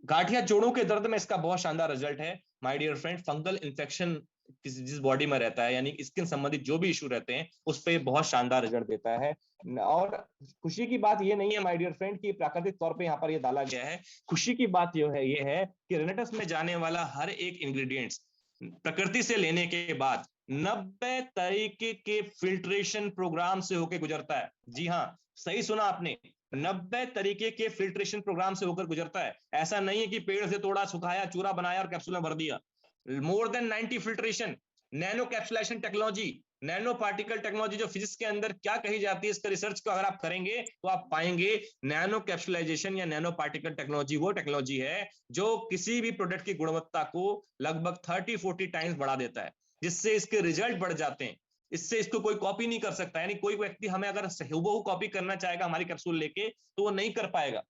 गांठिया जोड़ों के दर्द में इसका बहुत शानदार रिजल्ट है my dear friend. Fungal infection जिस बॉडी में रहता है, यानी स्किन संबंधित जो भी इशू रहते हैं, उस पर बहुत शानदार रिजल्ट देता है। और खुशी की बात ये नहीं है माय डियर फ्रेंड कि प्राकृतिक तौर पे यहाँ पर ये डाला गया है। खुशी की बात ये है कि रेनिटस में जाने वाला हर एक इंग्रेडिएंट्स प्रकृति से लेने के बाद 90 तरीके के फिल्ट्रेशन प्रोग्राम से होकर गुजरता है। जी हाँ, सही सुना आपने, 90 तरीके के फिल्ट्रेशन प्रोग्राम से होकर गुजरता है। ऐसा नहीं है कि पेड़ से तोड़ा, सुखाया, चूरा बनाया और कैप्सूल में भर दिया। More than 90 filtration, nano capsulation technology, nano particle technology, जो फिजिक्स के अंदर क्या कही जाती है, इसका रिसर्च को अगर आप करेंगे तो आप पाएंगे नैनो कैप्सुलाइजेशन या नैनो पार्टिकल टेक्नोलॉजी वो टेक्नोलॉजी है जो किसी भी प्रोडक्ट की गुणवत्ता को लगभग 30-40 टाइम्स बढ़ा देता है, जिससे इसके रिजल्ट बढ़ जाते हैं। इससे इसको कोई कॉपी नहीं कर सकता, यानी कोई व्यक्ति हमें अगर हूबहू कॉपी करना चाहेगा हमारी कैप्सूल लेके, तो वो नहीं कर पाएगा,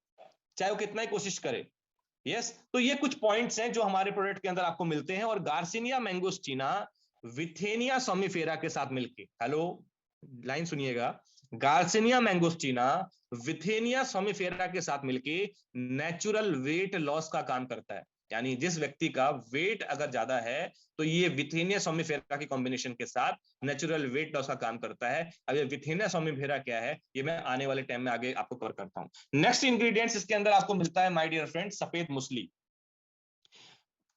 चाहे वो कितना ही कोशिश करे। यस, तो ये कुछ पॉइंट्स हैं जो हमारे प्रोडक्ट के अंदर आपको मिलते हैं। और गार्सिनिया मैंगोस्टीना विथेनिया सोमिफेरा के साथ मिलके, हेलो लाइन सुनिएगा, गार्सिनिया मैंगोस्टीना विथेनिया सोमिफेरा के साथ मिलके नेचुरल वेट लॉस का काम करता है। यानी जिस व्यक्ति का वेट अगर ज्यादा है, तो ये विथेनिया सोमिफेरा की कॉम्बिनेशन के साथ नेचुरल वेट लॉस का काम करता है। अब ये विथेनिया सोमिफेरा क्या है, ये मैं आने वाले टाइम में आगे आपको कवर करता हूं। नेक्स्ट इंग्रेडिएंट्स इसके अंदर आपको मिलता है माय डियर फ्रेंड, सफेद मुसली।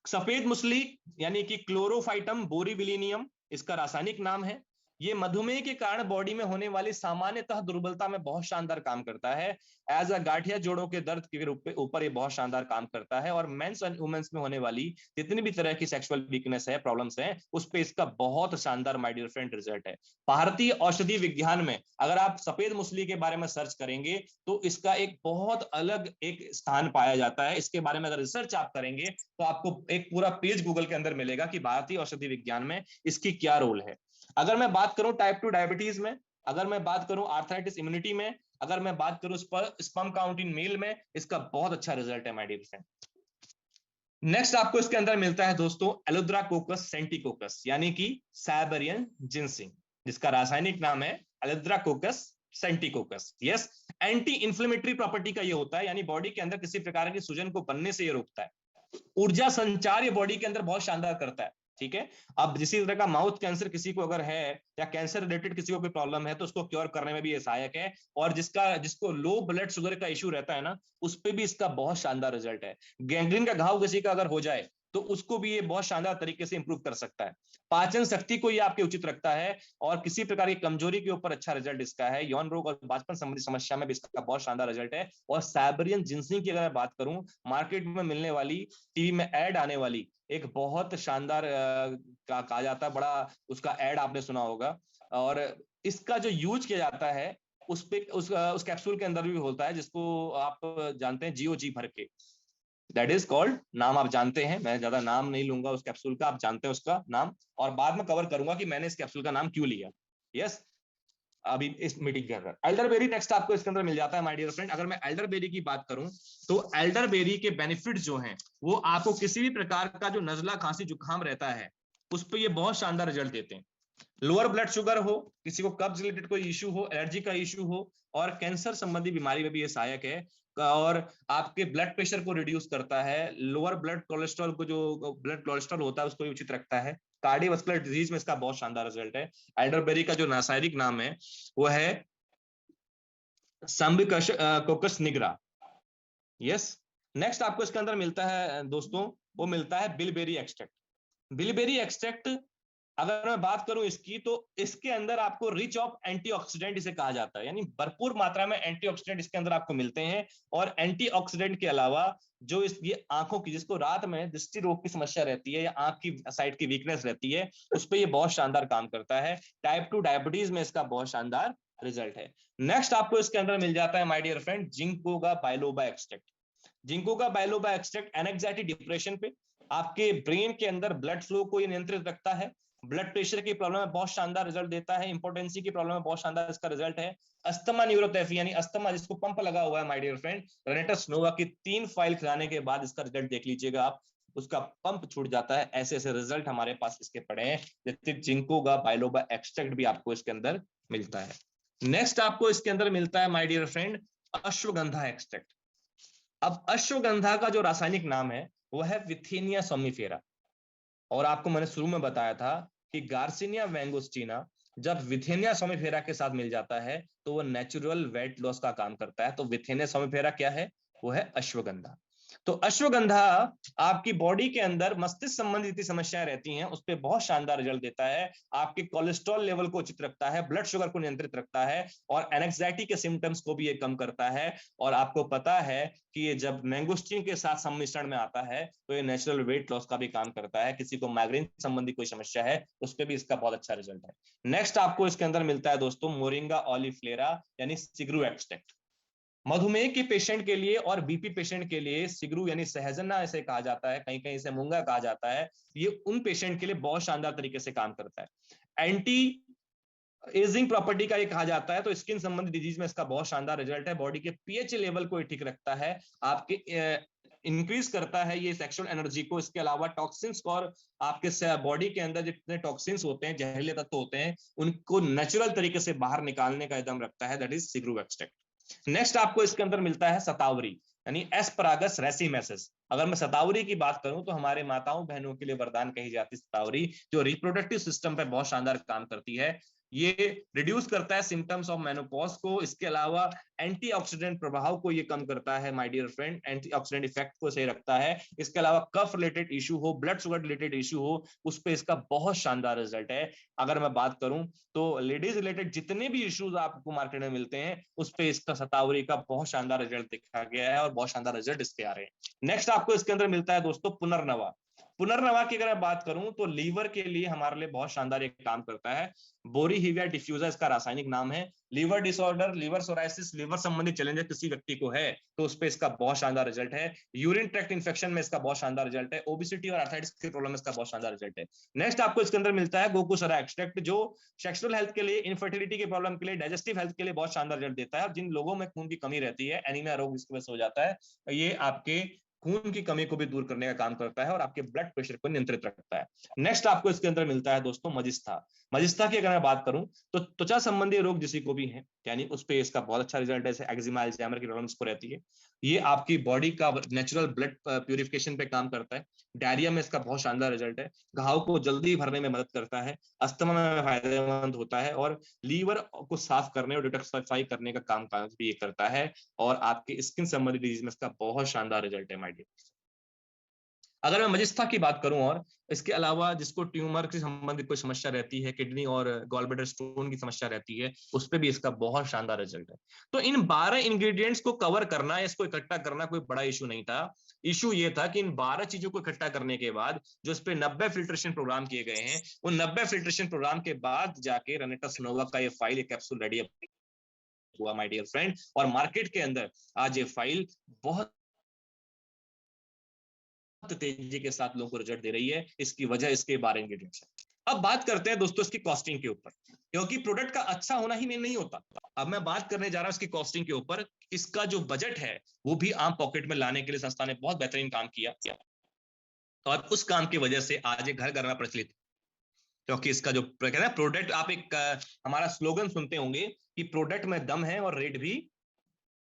सफेद मुसली यानी कि क्लोरोफाइटम बोरीविलिनियम इसका रासायनिक नाम है। ये मधुमेह के कारण बॉडी में होने वाली सामान्यतः दुर्बलता में बहुत शानदार काम करता है। एज अ गांठिया जोड़ों के दर्द के ऊपर ये बहुत शानदार काम करता है। और मेंस एंड वुमेन्स में होने वाली जितनी भी तरह की सेक्सुअल वीकनेस है, प्रॉब्लम्स है, उस पे इसका बहुत शानदार माय डियर फ्रेंड रिजल्ट है। भारतीय औषधि विज्ञान में अगर आप सफेद मूसली के बारे में सर्च करेंगे तो इसका एक बहुत अलग एक स्थान पाया जाता है। इसके बारे में अगर रिसर्च आप करेंगे तो आपको एक पूरा पेज गूगल के अंदर मिलेगा कि भारतीय औषधि विज्ञान में इसकी क्या रोल है। अगर मैं बात करूं टाइप 2 डायबिटीज में, अगर मैं बात करूं आर्थराइटिस इम्यूनिटी में, अगर मैं बात करूं स्पर्म काउंट इन मेल में, इसका बहुत अच्छा रिजल्ट है माय डियर फ्रेंड। नेक्स्ट आपको इसके अंदर मिलता है दोस्तों एलुद्राकोकस सेंटिकोकस, यानी कि साइबेरियन जिनसिंग, जिसका रासायनिक नाम है एलुद्राकोकस सेंटिकोकस। यस, एंटी इंफ्लेमेटरी प्रॉपर्टी का ये होता है, यानी बॉडी के अंदर किसी प्रकार की सूजन को बनने से ये रोकता है। ऊर्जा संचार ये बॉडी के अंदर बहुत शानदार करता है। ठीक है, अब जिसी तरह का माउथ कैंसर किसी को अगर है या कैंसर रिलेटेड किसी को कोई प्रॉब्लम है तो उसको क्योर करने में भी ये सहायक है। और जिसको लो ब्लड शुगर का इश्यू रहता है ना, उस पर भी इसका बहुत शानदार रिजल्ट है। गैंग्रीन का घाव किसी का अगर हो जाए तो उसको भी ये बहुत शानदार तरीके से इंप्रूव कर सकता है। पाचन शक्ति को ये आपके उचित रखता है और किसी प्रकार की कमजोरी के ऊपर अच्छा रिजल्ट इसका है। यौन रोग और बांझपन संबंधी समस्या में भी इसका बहुत शानदार रिजल्ट है। और साइबेरियन जिनसिंग की अगर मैं बात करूं, मार्केट में मिलने वाली, टीवी में ऐड आने वाली एक बहुत शानदार कहा जाता है, बड़ा उसका ऐड आपने सुना होगा। और इसका जो यूज किया जाता है उस पे उस कैप्सूल के अंदर भी होता है, जिसको आप जानते हैं GOG भर के, दैट इज कॉल्ड, नाम आप जानते हैं, मैं ज्यादा नाम नहीं लूंगा उस कैप्सूल का, आप जानते हैं उसका नाम, और बाद में कवर करूंगा कि मैंने इस कैप्सूल का नाम क्यों लिया। यस, अभी इस मीटिंग के अंदर एल्डरबेरी नेक्स्ट आपको इसके अंदर मिल जाता है माय डियर फ्रेंड। अगर मैं एल्डरबेरी की बात करूं तो एल्डरबेरी के बेनिफिट जो हैं वो आपको किसी भी प्रकार का जो नजला खांसी जुकाम रहता है उस पर ये बहुत शानदार रिजल्ट देते हैं। लोअर ब्लड शुगर हो, किसी को कब्ज रिलेटेड कोई इश्यू हो, एलर्जी का इश्यू हो, और कैंसर संबंधी बीमारी में भी ये सहायक है। और आपके ब्लड प्रेशर को रिड्यूस करता है। लोअर ब्लड कोलेस्ट्रॉल को, जो ब्लड कोलेस्ट्रॉल होता है उसको उचित रखता है। कार्डियोवास्कुलर डिजीज में इसका बहुत शानदार रिजल्ट है। एल्डरबेरी का जो रासायनिक नाम है वो है कोकस निग्रा। यस, नेक्स्ट आपको इसके अंदर मिलता है दोस्तों, वो मिलता है बिलबेरी एक्सट्रैक्ट। बिलबेरी एक्सट्रैक्ट अगर मैं बात करूं इसकी, तो इसके अंदर आपको रिच ऑफ एंटीऑक्सीडेंट इसे कहा जाता है, यानी भरपूर मात्रा में एंटीऑक्सीडेंट इसके अंदर आपको मिलते हैं। और एंटीऑक्सीडेंट के अलावा जो ये आंखों की, जिसको रात में दृष्टि रोग की समस्या रहती है या आंख की साइड की वीकनेस रहती है, उस पर ये बहुत शानदार काम करता है। टाइप 2 डायबिटीज में इसका बहुत शानदार रिजल्ट है। नेक्स्ट आपको इसके अंदर मिल जाता है my dear friend ginkgo biloba extract. Ginkgo biloba extract anxiety depression पे, आपके ब्रेन के अंदर ब्लड फ्लो को ये नियंत्रित रखता है। ब्लड प्रेशर की प्रॉब्लम में बहुत शानदार रिजल्ट देता है। इंपोर्टेंसी की प्रॉब्लम में बहुत शानदार इसका रिजल्ट है। अस्थमा न्यूरोपैथी, यानी अस्थमा जिसको पंप लगा हुआ है माय डियर फ्रेंड, रेनेटस नोवा की 3 फाइल खिलाने के बाद इसका रिजल्ट देख लीजिएगा आप, उसका पंप छूट जाता है। ऐसे ऐसे रिजल्ट हमारे पास इसके पड़े हैं। जैसे जिंकोगा बाइलोबा एक्सट्रैक्ट भी आपको इसके अंदर मिलता है। नेक्स्ट आपको इसके अंदर मिलता है my dear friend ashwagandha extract. अब अश्वगंधा का जो रासायनिक नाम है वो है विथेनिया सोमिफेरा। और आपको मैंने शुरू में बताया था कि गार्सिनिया मैंगोस्टीना जब विथेनिया सोमिफेरा के साथ मिल जाता है तो वो नेचुरल वेट लॉस का काम करता है। तो विथेनिया सोमिफेरा क्या है? वो है अश्वगंधा। तो अश्वगंधा आपकी बॉडी के अंदर मस्तिष्क संबंधी जितनी समस्याएं रहती हैं उस पर बहुत शानदार रिजल्ट देता है। आपके कोलेस्ट्रॉल लेवल को उचित रखता है, ब्लड शुगर को नियंत्रित रखता है, और एंजाइटी के सिम्टम्स को भी ये कम करता है। और आपको पता है कि ये जब मैंगोस्टीन के साथ सम्मिश्रण में आता है तो ये नेचुरल वेट लॉस का भी काम करता है। किसी को माइग्रेन संबंधी कोई समस्या है उस पर भी इसका बहुत अच्छा रिजल्ट है। नेक्स्ट आपको इसके अंदर मिलता है दोस्तों मोरिंगा ऑलिफ्लेरा, यानी सिगरू एक्सट्रैक्ट। मधुमेह के पेशेंट के लिए और बीपी पेशेंट के लिए सिगरू यानी सहजना इसे कहा जाता है, कहीं कहीं इसे मूंगा कहा जाता है। ये उन पेशेंट के लिए बहुत शानदार तरीके से काम करता है। एंटी एजिंग प्रॉपर्टी का ये कहा जाता है, तो स्किन संबंधी डिजीज में इसका बहुत शानदार रिजल्ट है। बॉडी के पीएच लेवल को ठीक रखता है, आपके इंक्रीज करता है ये सेक्सुअल एनर्जी को। इसके अलावा टॉक्सिन्स और आपके बॉडी के अंदर जितने टॉक्सिन्स होते हैं, जहरीले तत्व होते हैं, उनको नेचुरल तरीके से बाहर निकालने का एकदम रखता है। दैट इज सिगरू एक्सट्रैक्ट। नेक्स्ट आपको इसके अंदर मिलता है सतावरी, यानी एस्परागस रेसिमेसिस। अगर मैं सतावरी की बात करूं तो हमारे माताओं बहनों के लिए वरदान कही जाती है सतावरी, जो रिप्रोडक्टिव सिस्टम पे बहुत शानदार काम करती है। ये रिड्यूस करता है सिम्टम्स ऑफ मेनोपॉज को। इसके अलावा एंटीऑक्सीडेंट प्रभाव को ये कम करता है my dear friend, antioxidant effect को सही रखता है। इसके अलावा कफ रिलेटेड इशू हो, ब्लड शुगर रिलेटेड इशू हो, उस पे इसका बहुत शानदार रिजल्ट है। अगर मैं बात करूं तो लेडीज रिलेटेड जितने भी इश्यूज आपको मार्केट में मिलते हैं उस पे इसका शतावरी का बहुत शानदार रिजल्ट दिखा गया है और बहुत शानदार रिजल्ट इसके आ रहे हैं। नेक्स्ट आपको इसके अंदर मिलता है दोस्तों पुनर्नवा। पुनर्नवा की अगर मैं बात करूं तो लीवर के लिए हमारे लिए बहुत शानदार एक काम करता है। बोरीहिविया डिफ्यूजा इसका रासायनिक नाम है। Liver disorder, liver psoriasis, liver संबंधी चैलेंजेस किसी व्यक्ति को है तो उस पे इसका बहुत शानदार रिजल्ट है। यूरिन ट्रैक्ट इन्फेक्शन में इसका बहुत शानदार रिजल्ट है। ओबेसिटी और आर्थराइटिस की प्रॉब्लम में इसका बहुत शानदार रिजल्ट है। नेक्स्ट आपको इसके अंदर मिलता है गोकुसरा एक्सट्रैक्ट, जो सेक्सुअल हेल्थ के लिए, इनफर्टिलिटी की प्रॉब्लम के लिए, डाइजेस्टिव हेल्थ के लिए बहुत शानदार रिजल्ट देता है। जिन लोगों में खून की कमी रहती है, एनीमिया रोग इसकी वजह से हो जाता है, ये आपके खून की कमी को भी दूर करने का काम करता है और आपके ब्लड प्रेशर को नियंत्रित रखता है। नेक्स्ट आपको इसके अंदर मिलता है दोस्तों मजिस्था। मजिस्था की अगर मैं बात करूं तो त्वचा संबंधी रोग जिसी को भी है, यानी उस पे इसका बहुत अच्छा रिजल्ट है। जैसे एक्जिमा, अल्जाइमर की प्रॉब्लम को रहती है, ये आपकी बॉडी का नेचुरल ब्लड प्यूरिफिकेशन पे काम करता है। डायरिया में इसका बहुत शानदार रिजल्ट है। घाव को जल्दी भरने में मदद करता है। अस्थमा में फायदेमंद होता है और लीवर को साफ करने और डिटॉक्सिफाई करने का काम भी ये करता है। और आपके स्किन संबंधी डिजीज में इसका बहुत शानदार रिजल्ट है माय डियर। अगर मैं मजिस्था की बात करूं और इसके अलावा जिसको ट्यूमर से संबंधित कोई समस्या रहती है, किडनी और गॉलब्लैडर स्टोन की समस्या रहती है, उस पे भी इसका बहुत शानदार रिजल्ट है। तो इन 12 इंग्रेडिएंट्स को कवर करना, इसको इकट्ठा करना कोई बड़ा इशू नहीं था। इशू ये था कि इन 12 चीजों को इकट्ठा करने के बाद जो इस पे 90 फिल्ट्रेशन प्रोग्राम किए गए हैं, उन 90 फिल्ट्रेशन प्रोग्राम के बाद जाके रेनेटस नोवा का ये फाइल, ये कैप्सूल रेडी हुआ माय डियर फ्रेंड। और मार्केट के अंदर आज ये फाइल बहुत तेजी के साथ लोगों को रिजल्ट दे रही है। इसकी वजह इसके 12 इंग्रेडिएंट्स है। अब बात करते हैं दोस्तों इसकी कॉस्टिंग के ऊपर, क्योंकि प्रोडक्ट का अच्छा होना ही मेन नहीं होता। अब मैं बात करने जा रहा हूं इसकी कॉस्टिंग के ऊपर। इसका जो बजट है वो भी आम पॉकेट में लाने के लिए संस्था ने बहुत बेहतरीन काम किया और उस काम की वजह से आज ये घर घर में प्रचलित, क्योंकि इसका जो कहते हैं प्रोडक्ट, आप एक हमारा स्लोगन सुनते होंगे कि प्रोडक्ट में दम है और रेट भी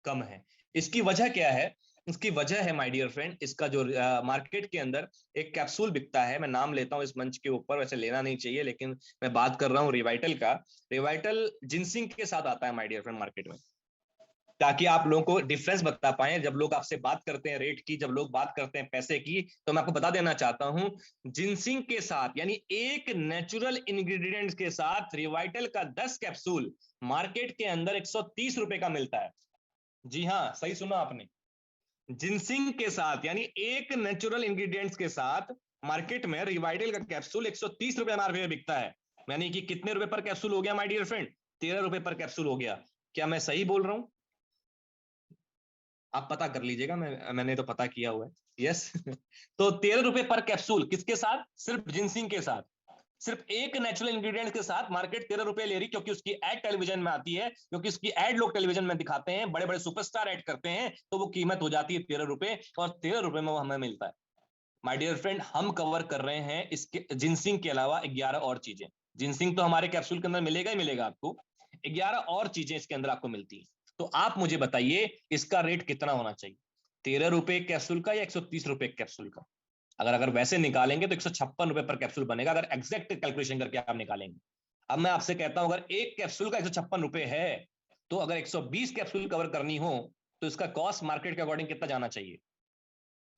कम है। इसकी वजह क्या है? इसकी वजह है माय डियर फ्रेंड, इसका जो मार्केट के अंदर एक कैप्सूल बिकता है, मैं नाम लेता हूं इस मंच के ऊपर, वैसे लेना नहीं चाहिए लेकिन मैं बात कर रहा हूं रिवाइटल का। रिवाइटल जिंसिंग के साथ आता है माय डियर फ्रेंड मार्केट में, ताकि आप लोगों को डिफरेंस बता पाए। जब लोग आपसे बात करते हैं रेट की, जब लोग बात करते हैं पैसे की, तो मैं आपको बता देना चाहता हूं जिंसिंग के साथ, यानी एक नेचुरल इंग्रेडिएंट के साथ रिवाइटल का 10 कैप्सूल मार्केट के अंदर 130 रुपए का मिलता है। जी हाँ, सही सुना आपने। जिंसिंग के साथ, यानी एक नेचुरल इंग्रेडिएंट्स के साथ मार्केट में रिवाइटल का कैप्सूल 130 रुपए एमआरपी में बिकता है। यानी कि कितने रुपए पर कैप्सूल हो गया माय डियर फ्रेंड? 13 रुपए पर कैप्सूल हो गया। क्या मैं सही बोल रहा हूं? आप पता कर लीजिएगा, मैंने तो पता किया हुआ है। यस तो 13 रुपए पर कैप्सूल किसके साथ? सिर्फ जिंसिंग के साथ, सिर्फ एक नेचुरल इंग्रेडिएंट के साथ मार्केट 13 रुपए ले रही, क्योंकि उसकी एड टेलीविजन में आती है, क्योंकि उसकी एड लोग टेलीविजन में दिखाते हैं, बड़े बड़े सुपरस्टार एड करते हैं, तो वो कीमत हो जाती है 13 रुपए, और 13 रुपए में वो हमें मिलता है। माय डियर फ्रेंड, हम कवर कर रहे हैं इसके जिंसिंग के अलावा 11 और चीजें। जिंसिंग तो हमारे कैप्सूल के अंदर मिलेगा ही मिलेगा आपको, 11 और चीजें इसके अंदर आपको मिलती है। तो आप मुझे बताइए इसका रेट कितना होना चाहिए? 13 रुपए कैप्सूल का या 130 रुपए कैप्सूल का? अगर वैसे निकालेंगे तो 156 रुपए पर कैप्सूल बनेगा, अगर एग्जैक्ट कैलकुलेशन करके आप निकालेंगे। अब मैं आपसे कहता हूं, अगर एक कैप्सूल का 156 रुपए है, तो अगर 120 कैप्सूल कवर करनी हो तो इसका कॉस्ट मार्केट के अकॉर्डिंग कितना जाना चाहिए?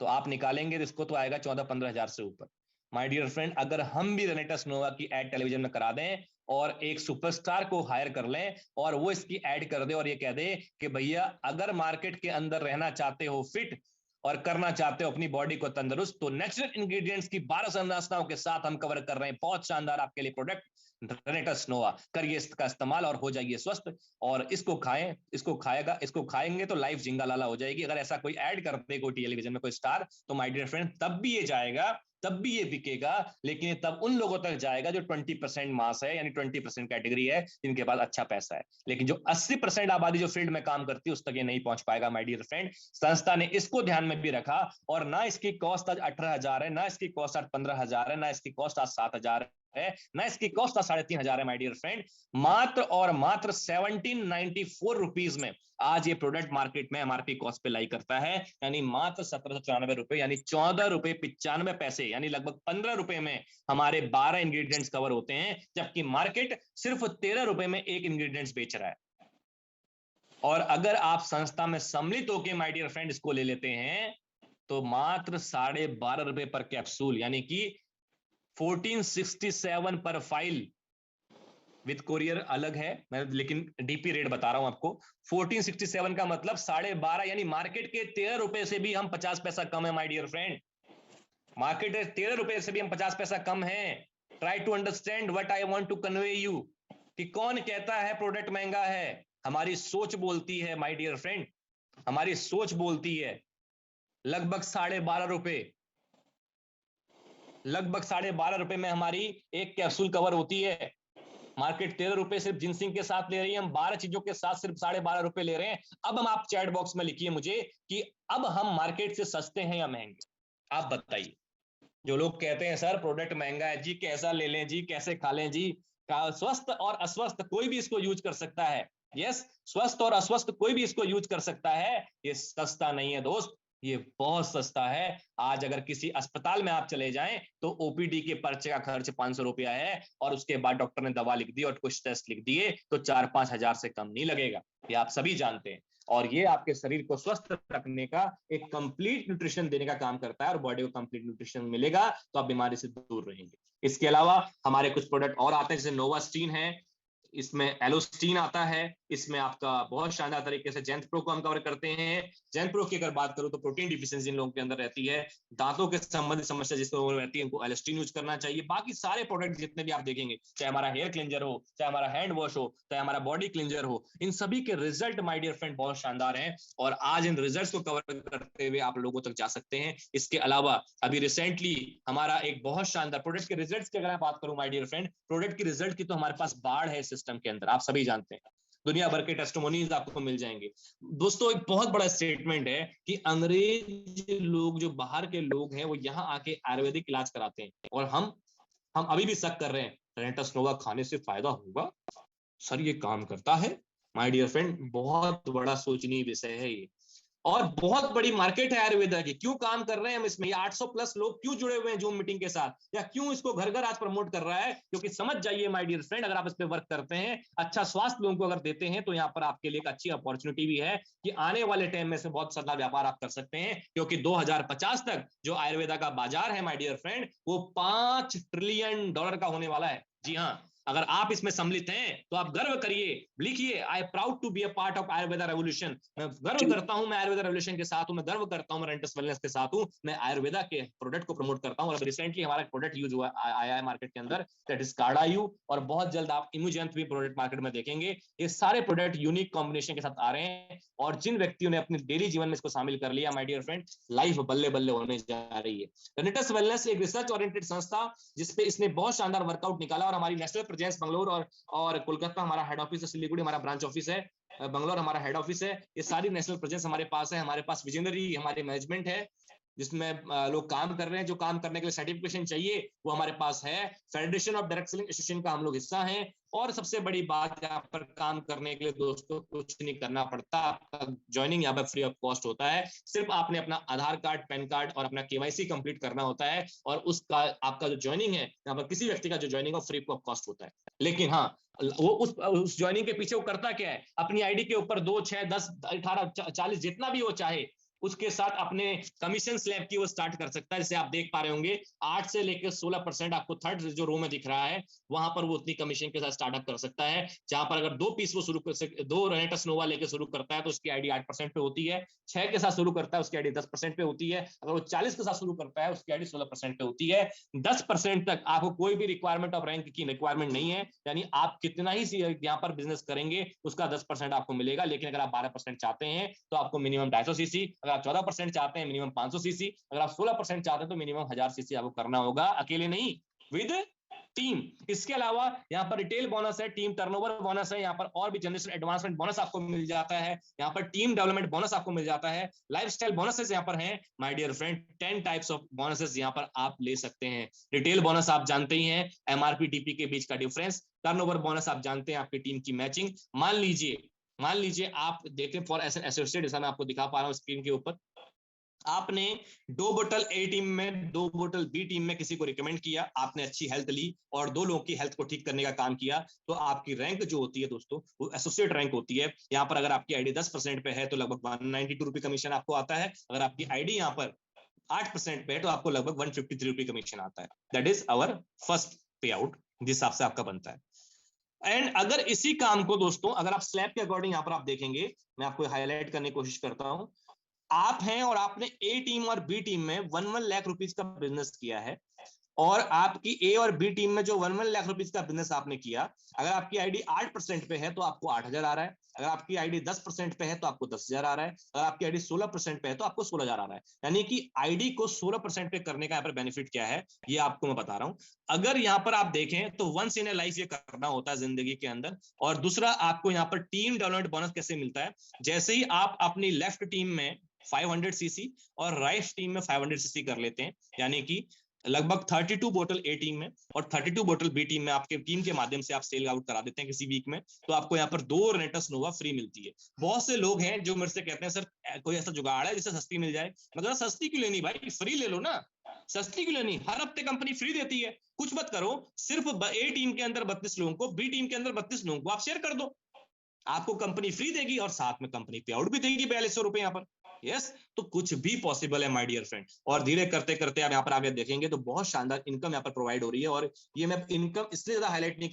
तो आप निकालेंगे तो इसको तो आएगा 14-15 हजार से ऊपर। माय डियर फ्रेंड, अगर हम भी रेनेटस नोवा की एड टेलीविजन में करा दें और एक सुपरस्टार को हायर कर लें और वो इसकी एड कर दे और ये कह दे कि भैया अगर मार्केट के अंदर रहना चाहते हो फिट और करना चाहते हो अपनी बॉडी को तंदुरुस्त, तो नेचुरल इंग्रेडिएंट्स की 12 संरचनाओं के साथ हम कवर कर रहे हैं बहुत शानदार आपके लिए प्रोडक्ट रेनेटस नोवा। करिए इसका इस्तेमाल और हो जाइए स्वस्थ, और इसको खाएं, इसको खाएंगे तो लाइफ जिंगा लाला हो जाएगी। अगर ऐसा कोई ऐड कर दे कोई टेलीविजन में कोई स्टार, तो माय डियर फ्रेंड तब भी ये जाएगा, तब भी ये बिकेगा, लेकिन ये तब उन लोगों तक जाएगा जो 20% मास है, यानी 20% कैटेगरी है, जिनके पास अच्छा पैसा है। लेकिन जो 80% आबादी जो फील्ड में काम करती है उस तक ये नहीं पहुंच पाएगा माय डियर फ्रेंड। संस्था ने इसको ध्यान में भी रखा, और ना इसकी कॉस्ट आज 18,000 है, ना इसकी कॉस्ट आज 15,000 है, ना इसकी कॉस्ट आज 7,000 है ना, इसकी कॉस्ट 3,500 है माय डियर फ्रेंड। मात्र और मात्र 1794 रुपीज में आज ये प्रोडक्ट मार्केट में एमआरपी कॉस्ट पे लाई करता है, यानी मात्र 1794 रुपए, यानी 14 रुपए 95 पैसे, यानी लगभग 15 रुपए में हमारे 12 इंग्रेडिएंट्स कवर होते हैं, जबकि मार्केट सिर्फ 13 रुपए में एक इंग्रेडिएंट्स बेच रहा है। और अगर आप संस्था में सम्मिलित होकर माय डियर फ्रेंड इसको ले लेते हैं तो मात्र 12.5 रुपए पर कैप्सूल, यानी कि 1467 पर फाइल, विद कोरियर अलग है, मैं लेकिन डीपी रेट बता रहा हूं आपको। 1467 का मतलब 12.5, यानी मार्केट के 13 रुपए से भी हम 50 पैसा कम है माय डियर फ्रेंड। मार्केट के 13 रुपए से भी हम 50 पैसा कम है। Try to understand what I want to convey you, कि कौन कहता है प्रोडक्ट महंगा है? हमारी सोच बोलती है माय डियर फ्रेंड, हमारी सोच बोलती है। लगभग 12.5 रुपए, लगभग 12.5 रुपए में हमारी एक कैप्सूल कवर होती है। मार्केट 13 रुपए सिर्फ जिंसिंग के साथ ले रही है, हम 12 चीजों के साथ सिर्फ 12.5 रुपए ले रहे हैं। अब हम, आप चैट बॉक्स में लिखिए मुझे कि अब हम मार्केट से सस्ते हैं या महंगे, आप बताइए। जो लोग कहते हैं सर प्रोडक्ट महंगा है जी, कैसा ले लें जी, कैसे खा लें जी, स्वस्थ और अस्वस्थ कोई भी इसको यूज कर सकता है। यस, स्वस्थ और अस्वस्थ कोई भी इसको यूज कर सकता है। ये सस्ता नहीं है दोस्त, ये बहुत सस्ता है। आज अगर किसी अस्पताल में आप चले जाएं तो ओपीडी के पर्चे का खर्च 500 रुपया है, और उसके बाद डॉक्टर ने दवा लिख दी और कुछ टेस्ट लिख दिए तो 4-5 हजार से कम नहीं लगेगा, ये आप सभी जानते हैं। और ये आपके शरीर को स्वस्थ रखने का एक कंप्लीट न्यूट्रिशन देने का काम करता है, और बॉडी को कंप्लीट न्यूट्रिशन मिलेगा तो आप बीमारी से दूर रहेंगे। इसके अलावा हमारे कुछ प्रोडक्ट और आते हैं, जैसे नोवास्टीन है, इसमें एलोस्टीन आता है, इसमें आपका बहुत शानदार तरीके से जेंथ प्रो को हम कवर करते हैं। जेंथ प्रो की अगर बात करूं तो प्रोटीन डिफिशिएंसी इन लोगों के अंदर रहती है, दांतों के संबंधित समस्या जिस लोगों को रहती है उनको एलोस्टीन यूज करना चाहिए। बाकी सारे प्रोडक्ट जितने भी आप देखेंगे, चाहे हमारा हेयर क्लींजर हो, चाहे हमारा हैंड वॉश हो, चाहे हमारा बॉडी क्लींजर हो, इन सभी के रिजल्ट माय डियर फ्रेंड बहुत शानदार हैं, और आज इन रिजल्ट्स को कवर करते हुए आप लोगों तक जा सकते हैं। इसके अलावा अभी रिसेंटली हमारा एक बहुत शानदार प्रोडक्ट के रिजल्ट्स की अगर मैं बात करूं माय डियर फ्रेंड, प्रोडक्ट के रिजल्ट की तो हमारे पास बाढ़ है सिस्टम के अंदर, आप सभी जानते हैं। दुनिया भर के टेस्टिमोनीज आपको मिल जाएंगे। दोस्तों एक बहुत बड़ा स्टेटमेंट है कि अंग्रेज लोग, जो बाहर के लोग हैं, वो यहाँ आके आयुर्वेदिक इलाज कराते हैं, और हम अभी भी शक कर रहे हैं रेंटस नोवा खाने से फायदा होगा? सर ये काम करता है माय डियर फ्रेंड, बहुत बड़ा सोचनीय विषय है ये, और बहुत बड़ी मार्केट है आयुर्वेदा की। क्यों काम कर रहे हैं हम इसमें? ये 800 प्लस लोग क्यों जुड़े हुए हैं जूम मीटिंग के साथ, या क्यों इसको घर घर आज प्रमोट कर रहा है? क्योंकि समझ जाइए माय डियर फ्रेंड, अगर आप इस पे वर्क करते हैं, अच्छा स्वास्थ्य लोगों को अगर देते हैं, तो यहाँ पर आपके लिए एक अच्छी अपॉर्चुनिटी भी है कि आने वाले टाइम में से बहुत सारा व्यापार आप कर सकते हैं, क्योंकि 2050 तक जो आयुर्वेदा का बाजार है माय डियर फ्रेंड, वो $5 ट्रिलियन का होने वाला है। जी हाँ, अगर आप इसमें सम्मिलित हैं तो आप गर्व करिए, लिखिए I proud to be a part of Ayurveda revolution. मैं गर्व करता हूं, मैं आयुर्वेदा रेवोल्यूशन के साथ हूं, मैं गर्व करता हूं, मैं रेंटस वेलनेस के साथ हूं, मैं आयुर्वेदा के प्रोडक्ट को प्रमोट करता हूं। और रिसेंटली हमारा प्रोडक्ट यूज हुआ आया है मार्केट के अंदर, दैट इज कार्डायू, और बहुत जल्द आप इम्यूजेंथ भी प्रोडक्ट मार्केट में देखेंगे। ये सारे प्रोडक्ट यूनिक कॉम्बिनेशन के साथ आ रहे हैं, और जिन व्यक्तियों ने अपने डेली जीवन में इसको शामिल कर लिया माय डियर फ्रेंड, लाइफ बल्ले बल्ले होने जा रही है। रेंटस वेलनेस एक रिसर्च ओरिएंटेड संस्था जिसपे इसने बहुत शानदार वर्कआउट निकाला, और हमारी नेशनल प्रेजेंस बंगलोर और कोलकाता हमारा हेड ऑफिस है, सिलीगुड़ी हमारा ब्रांच ऑफिस है, बंगलोर हमारा हेड ऑफिस है। ये सारी नेशनल प्रेजेंस हमारे पास है। हमारे पास विजनरी हमारे मैनेजमेंट है, जिसमें लोग काम कर रहे हैं। जो काम करने के लिए सर्टिफिकेशन चाहिए वो हमारे पास है। Federation of direct selling association का हम लोग हिस्सा हैं। और सबसे बड़ी बात, यहाँ पर काम करने के लिए दोस्तों कुछ नहीं करना पड़ता, आपका ज्वाइनिंग यहाँ पर फ्री ऑफ कॉस्ट होता है। सिर्फ आपने अपना आधार कार्ड, पैन कार्ड और अपना केवाईसी कंप्लीट करना होता है, और उसका आपका जो ज्वाइनिंग है, यहाँ पर किसी व्यक्ति का जो ज्वाइनिंग है फ्री ऑफ कॉस्ट होता है। लेकिन हाँ, वो उस ज्वाइनिंग के पीछे वो करता क्या है, अपनी आईडी के ऊपर 2, 6, 10, 18, 40 जितना भी वो चाहे उसके साथ अपने कमीशन स्लैब की वो स्टार्ट कर सकता है। जैसे आप देख पा रहे होंगे 8 से लेकर 16% आपको थर्ड जो रो में दिख रहा है, वहां पर वो उतनी कमीशन के साथ स्टार्टअप कर सकता है। जहां पर अगर 2 पीस वो शुरू कर सकते, 2 रेनेटस नोवा लेकर शुरू करता है तो उसकी आईडी 8% पे होती है। 6 के साथ शुरू करता है उसकी आईडी 10% पे होती है। अगर वो 40 के साथ शुरू करता है उसकी आईडी 16% पे होती है। 10% तक आपको कोई भी रिक्वायरमेंट ऑफ रैंक की रिक्वायरमेंट नहीं है, यानी आप कितना ही यहाँ पर बिजनेस करेंगे उसका 10% आपको मिलेगा। लेकिन अगर आप 12% चाहते हैं तो आपको मिनिमम 250 सीसी, अगर आप 14% चाहते हैं मिनिमम 500 सीसी, अगर आप 16% चाहते हैं तो मिनिमम 1000 सीसी आपको करना होगा, अकेले नहीं, विद टीम। इसके अलावा यहाँ पर रिटेल बोनस है, टीम टर्नओवर बोनस है, यहाँ पर और भी जनरेशन एडवांसमेंट बोनस आपको मिल जाता है, यहाँ पर टीम डेवलपमेंट बोनस आपको मिल जाता है, लाइफस्टाइल बोनसेस यहाँ पर हैं my dear friend. 10 types of bonuses यहाँ पर आप ले सकते हैं। रिटेल बोनस आप जानते ही हैं, एमआरपी टीपी के बीच का डिफरेंस। टर्नओवर बोनस आप जानते हैं, आपकी टीम की मैचिंग। मान लीजिए आप देखें फॉर एस एन एसोसिएट, जैसा मैं आपको दिखा पा रहा हूँ स्क्रीन के ऊपर, आपने 2 बोतल ए टीम में 2 बोतल बी टीम में किसी को रिकमेंड किया, आपने अच्छी हेल्थ ली और 2 लोगों की हेल्थ को ठीक करने का काम किया, तो आपकी रैंक जो होती है दोस्तों वो एसोसिएट रैंक होती है। यहाँ पर अगर आपकी आईडी 10% पे है तो लगभग 192 रुपये कमीशन आपको आता है। अगर आपकी आईडी यहाँ पर 8% पे है तो आपको लगभग 153 रुपये कमीशन आता है। दैट इज आवर फर्स्ट पे आउट, जिस हिसाब से आपका बनता है। एंड अगर इसी काम को दोस्तों अगर आप स्लैब के अकॉर्डिंग यहाँ पर आप देखेंगे, मैं आपको हाईलाइट करने की कोशिश करता हूं, आप हैं और आपने ए टीम और बी टीम में 1 लाख रुपीस का बिजनेस किया है, और आपकी ए और बी टीम में जो 1 लाख रुपीस का बिजनेस आपने किया, अगर आपकी आईडी 8% पे है तो आपको 8,000 आ रहा है, अगर आपकी आईडी 10% पे है तो आपको 10,000 आ रहा है, अगर आपकी आईडी 16% पे है तो आपको 16,000 आ रहा है। यानी कि आईडी को 16% पे करने का यहाँ पर बेनिफिट क्या है ये आपको मैं बता रहा हूँ। अगर यहाँ पर आप देखें तो वंस इन ए लाइफ ये करना होता है जिंदगी के अंदर। और दूसरा आपको यहाँ पर टीम डेवलपमेंट बोनस कैसे मिलता है, जैसे ही आप अपनी लेफ्ट टीम में 500 सीसी और राइट टीम में 500 सीसी कर लेते हैं, यानी कि लगभग 32 बोतल ए टीम में और 32 बोतल बी टीम में आपके टीम के माध्यम से आप सेल आउट करा देते हैं किसी वीक में, तो आपको यहाँ पर 2 रेनेटस नोवा फ्री मिलती है। बहुत से लोग हैं जो मेरे से कहते हैं सर कोई ऐसा जुगाड़ है जिससे सस्ती मिल जाए। मतलब सस्ती क्यों लेनी भाई, फ्री ले लो ना, सस्ती क्यों लेनी, हर हफ्ते कंपनी फ्री देती है। कुछ मत करो, सिर्फ ए टीम के अंदर 32 लोगों को, बी टीम के अंदर 32 लोगों को आप शेयर कर दो, आपको कंपनी फ्री देगी और साथ में कंपनी पे आउट भी देगी 4200 रुपए यहाँ पर। यस, तो कुछ भी पॉसिबल है माय डियर फ्रेंड। और धीरे करते करते आप यहाँ पर आगे देखेंगे तो बहुत शानदार इनकम यहाँ पर प्रोवाइड हो रही है। और ये मैं इनकम इसलिए ज्यादा हाईलाइट नहीं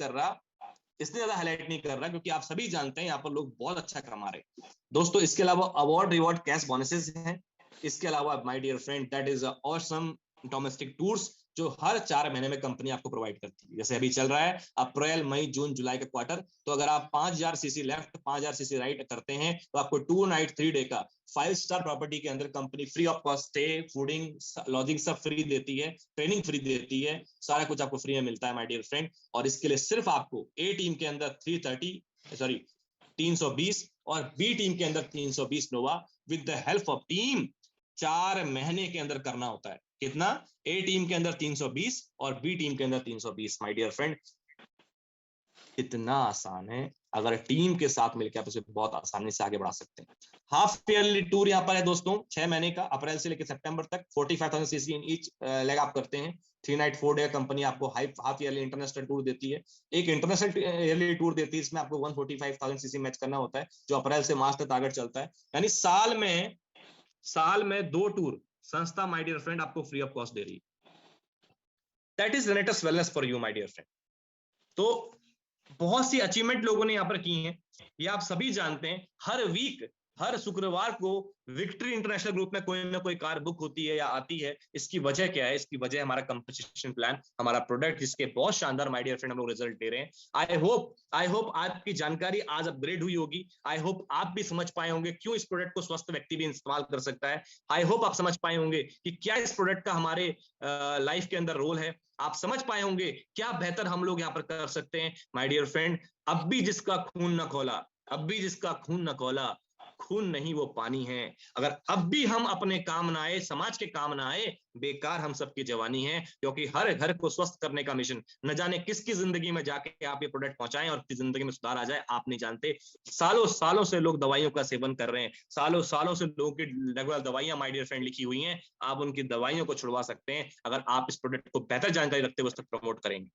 कर रहा क्योंकि आप सभी जानते हैं यहाँ पर लोग बहुत अच्छा कमा रहे हैं दोस्तों। इसके अलावा अवार्ड रिवॉर्ड कैश बोनसेस हैं। इसके अलावा my dear friend that is awesome domestic tours जो हर 4 महीने में कंपनी आपको प्रोवाइड करती है। जैसे अभी चल रहा है अप्रैल मई जून जुलाई का क्वार्टर, तो अगर आप 5000 सीसी लेफ्ट 5000 सीसी राइट करते हैं तो आपको 2 नाइट 3 डे का 5 स्टार प्रॉपर्टी के अंदर company free of cost stay, fooding, lodging सब फ्री देती है, ट्रेनिंग फ्री देती है, सारा कुछ आपको फ्री में मिलता है माय डियर फ्रेंड। और इसके लिए सिर्फ आपको ए टीम के अंदर 320 और बी टीम के अंदर 320 नोवा with the help of team 4 महीने के अंदर करना होता है। कितना? ए टीम के अंदर 320 और बी टीम के अंदर 320 माय डियर फ्रेंड। इतना आसान है, अगर टीम के साथ मिलकर आप उसे बहुत आसानी से आगे बढ़ा सकते हैं। हाफ ईयरली टूर यहाँ पर है दोस्तों, 6 महीने का, अप्रैल से लेकर सितंबर तक 45,000 सीसी इन ईच लेग आप करते हैं। 3 नाइट 4 डे कंपनी आपको हाफ ईयरली इंटरनेशनल टूर देती है, एक इंटरनेशनल ईयरली टूर देती है। इसमें आपको 145,000 सीसी मैच करना होता है जो अप्रैल से मार्च तक टारगेट चलता है। यानी साल में 2 टूर संस्था माय डियर फ्रेंड आपको फ्री ऑफ कॉस्ट दे रही है। That is Renatus wellness for you my dear friend. तो बहुत सी अचीवमेंट लोगों ने यहां पर की हैं, ये आप सभी जानते हैं। हर वीक हर शुक्रवार को विक्ट्री इंटरनेशनल ग्रुप में कोई ना कोई कार बुक होती है या आती है। इसकी वजह क्या है? इसकी वजह हमारा कंपनसेशन प्लान, हमारा प्रोडक्ट, जिसके बहुत शानदार माय डियर फ्रेंड हम लोग रिजल्ट दे रहे हैं। आई होप आपकी जानकारी आज अपग्रेड हुई होगी। आई होप आप भी समझ पाए होंगे क्यों इस प्रोडक्ट को स्वस्थ व्यक्ति भी इस्तेमाल कर सकता है। आई होप आप समझ पाए होंगे कि क्या इस प्रोडक्ट का हमारे लाइफ के अंदर रोल है। आप समझ पाए होंगे क्या बेहतर हम लोग यहाँ पर कर सकते हैं। माय डियर फ्रेंड, अब भी जिसका खून न खौला, खून नहीं वो पानी है। अगर अब भी हम अपने काम ना आए, समाज के काम ना आए, बेकार हम सबकी जवानी है। क्योंकि हर घर को स्वस्थ करने का मिशन, न जाने किसकी जिंदगी में जाके आप ये प्रोडक्ट पहुंचाएं और जिंदगी में सुधार आ जाए, आप नहीं जानते। सालों से लोग दवाइयों का सेवन कर रहे हैं, सालों से लोगों की रेगुलर दवाइयां माय डियर फ्रेंड लिखी हुई हैं। आप उनकी दवाइयों को छुड़वा सकते हैं अगर आप इस प्रोडक्ट को बेहतर जानकारी रखते हुए उस तक प्रमोट करेंगे।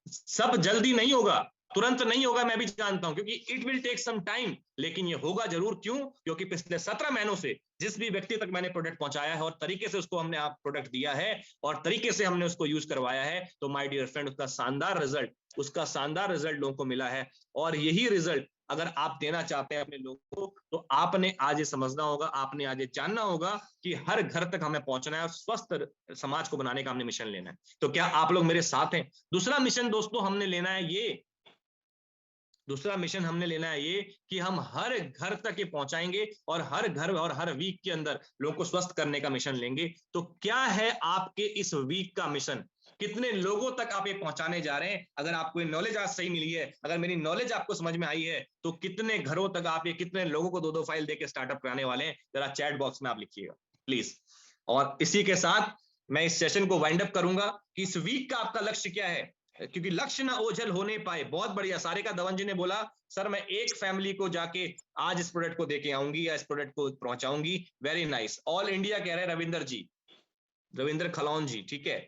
सब जल्दी नहीं होगा, तुरंत नहीं होगा, मैं भी जानता हूं, क्योंकि it will take some time, लेकिन ये होगा जरूर। क्यों? क्योंकि पिछले 17 महीनों से जिस भी व्यक्ति तक मैंने प्रोडक्ट पहुंचाया है और तरीके से उसको हमने आप प्रोडक्ट दिया है और तरीके से हमने उसको यूज करवाया है, तो माय डियर फ्रेंड उसका शानदार रिजल्ट लोगों को मिला है। और यही रिजल्ट अगर आप देना चाहते हैं अपने लोगों को, तो आपने आज ये समझना होगा, आपने आज ये जानना होगा कि हर घर तक हमें पहुंचना है और स्वस्थ समाज को बनाने का हमने मिशन लेना है। तो क्या आप लोग मेरे साथ हैं? दूसरा मिशन दोस्तों हमने लेना है ये कि हम हर घर तक ये पहुंचाएंगे और हर घर और हर वीक के अंदर लोगों को स्वस्थ करने का मिशन लेंगे। तो क्या है आपके इस वीक का मिशन? कितने लोगों तक आप ये पहुंचाने जा रहे हैं? अगर आपको ये नॉलेज आज सही मिली है, अगर मेरी नॉलेज आपको समझ में आई है, तो कितने घरों तक आप ये, कितने लोगों को 2-2 फाइल देके स्टार्टअप कराने वाले हैं, जरा चैट बॉक्स में आप लिखिएगा प्लीज। और इसी के साथ मैं इस सेशन को वाइंड अप करूंगा कि इस वीक का आपका लक्ष्य क्या है, क्योंकि लक्ष्य ना ओझल होने पाए। बहुत बढ़िया, सारिका धवन जी ने बोला सर मैं एक फैमिली को जाके आज इस प्रोडक्ट को देके आऊंगी या इस प्रोडक्ट को पहुंचाऊंगी। Very nice. ऑल इंडिया कह रहे हैं रविंदर जी, रविंद्र खलौन जी, ठीक है।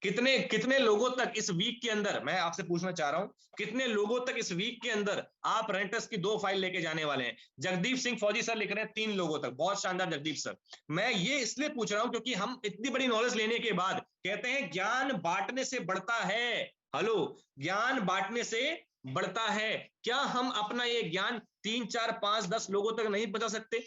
कितने कितने लोगों तक इस वीक के अंदर, मैं आपसे पूछना चाह रहा हूं, कितने लोगों तक इस वीक के अंदर आप रेंटस की 2 फाइल लेके जाने वाले हैं? जगदीप सिंह फौजी सर लिख रहे हैं 3 लोगों तक। बहुत शानदार जगदीप सर। मैं ये इसलिए पूछ रहा हूं क्योंकि हम इतनी बड़ी नॉलेज लेने के बाद कहते हैं ज्ञान बांटने से बढ़ता है। हेलो, ज्ञान बांटने से बढ़ता है। क्या हम अपना ये ज्ञान 3, 4, 5, 10 लोगों तक नहीं पहुंचा सकते?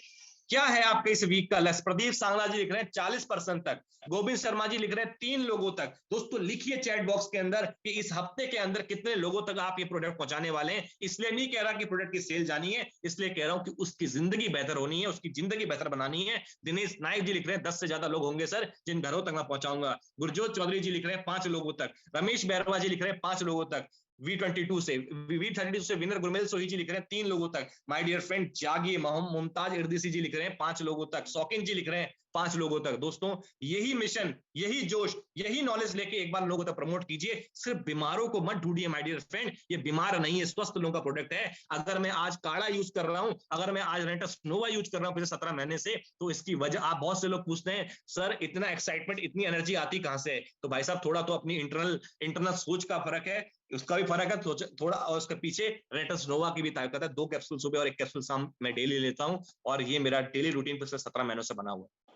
क्या है आपके इस वीक का लक्ष्य? प्रदीप सांगला जी लिख रहे हैं 40% तक। गोविंद शर्मा जी लिख रहे हैं 3 लोगों तक। दोस्तों लिखिए चैट बॉक्स के अंदर कि इस हफ्ते के अंदर कितने लोगों तक आप ये प्रोडक्ट पहुंचाने वाले हैं। इसलिए नहीं कह रहा कि प्रोडक्ट की सेल जानी है, इसलिए कह रहा हूं कि उसकी जिंदगी बेहतर होनी है, उसकी जिंदगी बेहतर बनानी है। दिनेश नायक जी लिख रहे हैं 10 से ज्यादा लोग होंगे सर जिन घरों तक मैं पहुंचाऊंगा। गुरजोत चौधरी जी लिख रहे हैं 5 लोगों तक। रमेश बैरवा जी लिख रहे हैं 5 लोगों तक। V32 से विनर गुरमेल सोही जी लिख रहे हैं 3 लोगों तक। माय डियर फ्रेंड जागिए, मुमताज इर्दिसी जी लिख रहे हैं 5 लोगों तक। शौकीन जी लिख रहे हैं 5 लोगों तक। दोस्तों यही मिशन, यही जोश, यही नॉलेज लेके एक बार लोगों तक प्रमोट कीजिए। सिर्फ बीमारों को मत ढूंढिए माय डियर फ्रेंड, ये बीमार नहीं है, स्वस्थ लोगों का प्रोडक्ट है। अगर मैं आज काढ़ा यूज कर रहा हूं, अगर मैं आज रेंटस नोवा यूज कर रहा हूं पिछले 17 महीने से, तो इसकी वजह, आप बहुत से लोग पूछते हैं सर इतना एक्साइटमेंट, इतनी एनर्जी आती कहां से है? तो भाई साहब थोड़ा तो अपनी इंटरनल सोच का फर्क है, उसका भी फर्क है थोड़ा, और उसके पीछे रेंटस नोवा की भी ताकत है। 2 कैप्सूल सुबह और 1 कैप्सूल शाम मैं डेली लेता हूं, और ये मेरा डेली रूटीन पिछले 17 महीनों से बना हुआ है।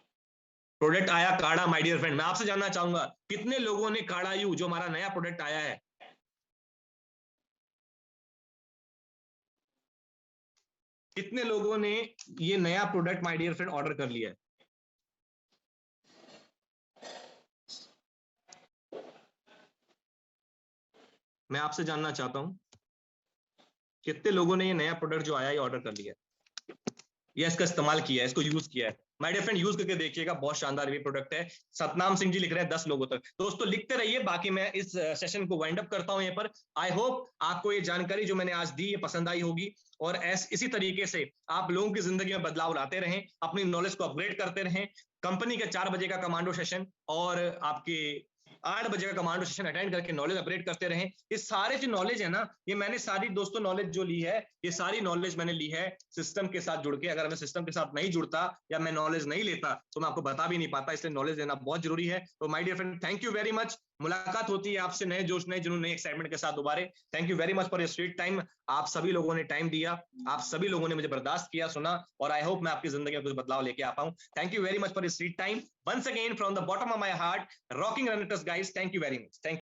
प्रोडक्ट आया काढ़ा माय डियर फ्रेंड, मैं आपसे जानना चाहूंगा कितने लोगों ने काढ़ा यू, जो हमारा नया प्रोडक्ट आया है, कितने लोगों ने ये नया product my dear friend order कर लिया है? मैं आपसे जानना चाहता हूं कितने लोगों ने ये नया प्रोडक्ट जो आया है ऑर्डर कर लिया है, या इसका इस्तेमाल किया है, इसको यूज किया है? माय डियर फ्रेंड यूज करके देखिएगा, बहुत शानदार ये प्रोडक्ट है। सतनाम सिंह जी लिख रहे हैं 10 लोगों तक। दोस्तों लिखते रहिए, बाकी मैं इस सेशन को वाइंड अप करता हूं यहीं पर। आई होप आपको ये जानकारी जो मैंने आज दी ये पसंद आई होगी, और इसी तरीके से आप लोगों की जिंदगी में बदलाव लाते रहें, अपनी नॉलेज को अपग्रेड करते रहें। कंपनी के 4 बजे का कमांडो सेशन और आपके 8 बजे का कमांडो सेशन अटेंड करके नॉलेज अपग्रेड करते रहें। ये सारे जो नॉलेज है ना, ये मैंने सारी दोस्तों नॉलेज जो ली है, ये सारी नॉलेज मैंने ली है सिस्टम के साथ जुड़ के। अगर मैं सिस्टम के साथ नहीं जुड़ता या मैं नॉलेज नहीं लेता तो मैं आपको बता भी नहीं पाता, इसलिए नॉलेज लेना बहुत जरूरी है। तो my dear friend thank you very much. मुलाकात होती है आपसे नए जोश, नए जुनून, नए एक्साइटमेंट के साथ दोबारा। Thank you very much for your sweet time. आप सभी लोगों ने टाइम दिया, आप सभी लोगों ने मुझे बर्दाश्त किया, सुना, और आई होप मैं आपकी जिंदगी में कुछ बदलाव लेके आ पाऊं। Thank you very much for your sweet time. Once again from the bottom of my heart, rocking रनटर्स guys, thank you very much. Thank you.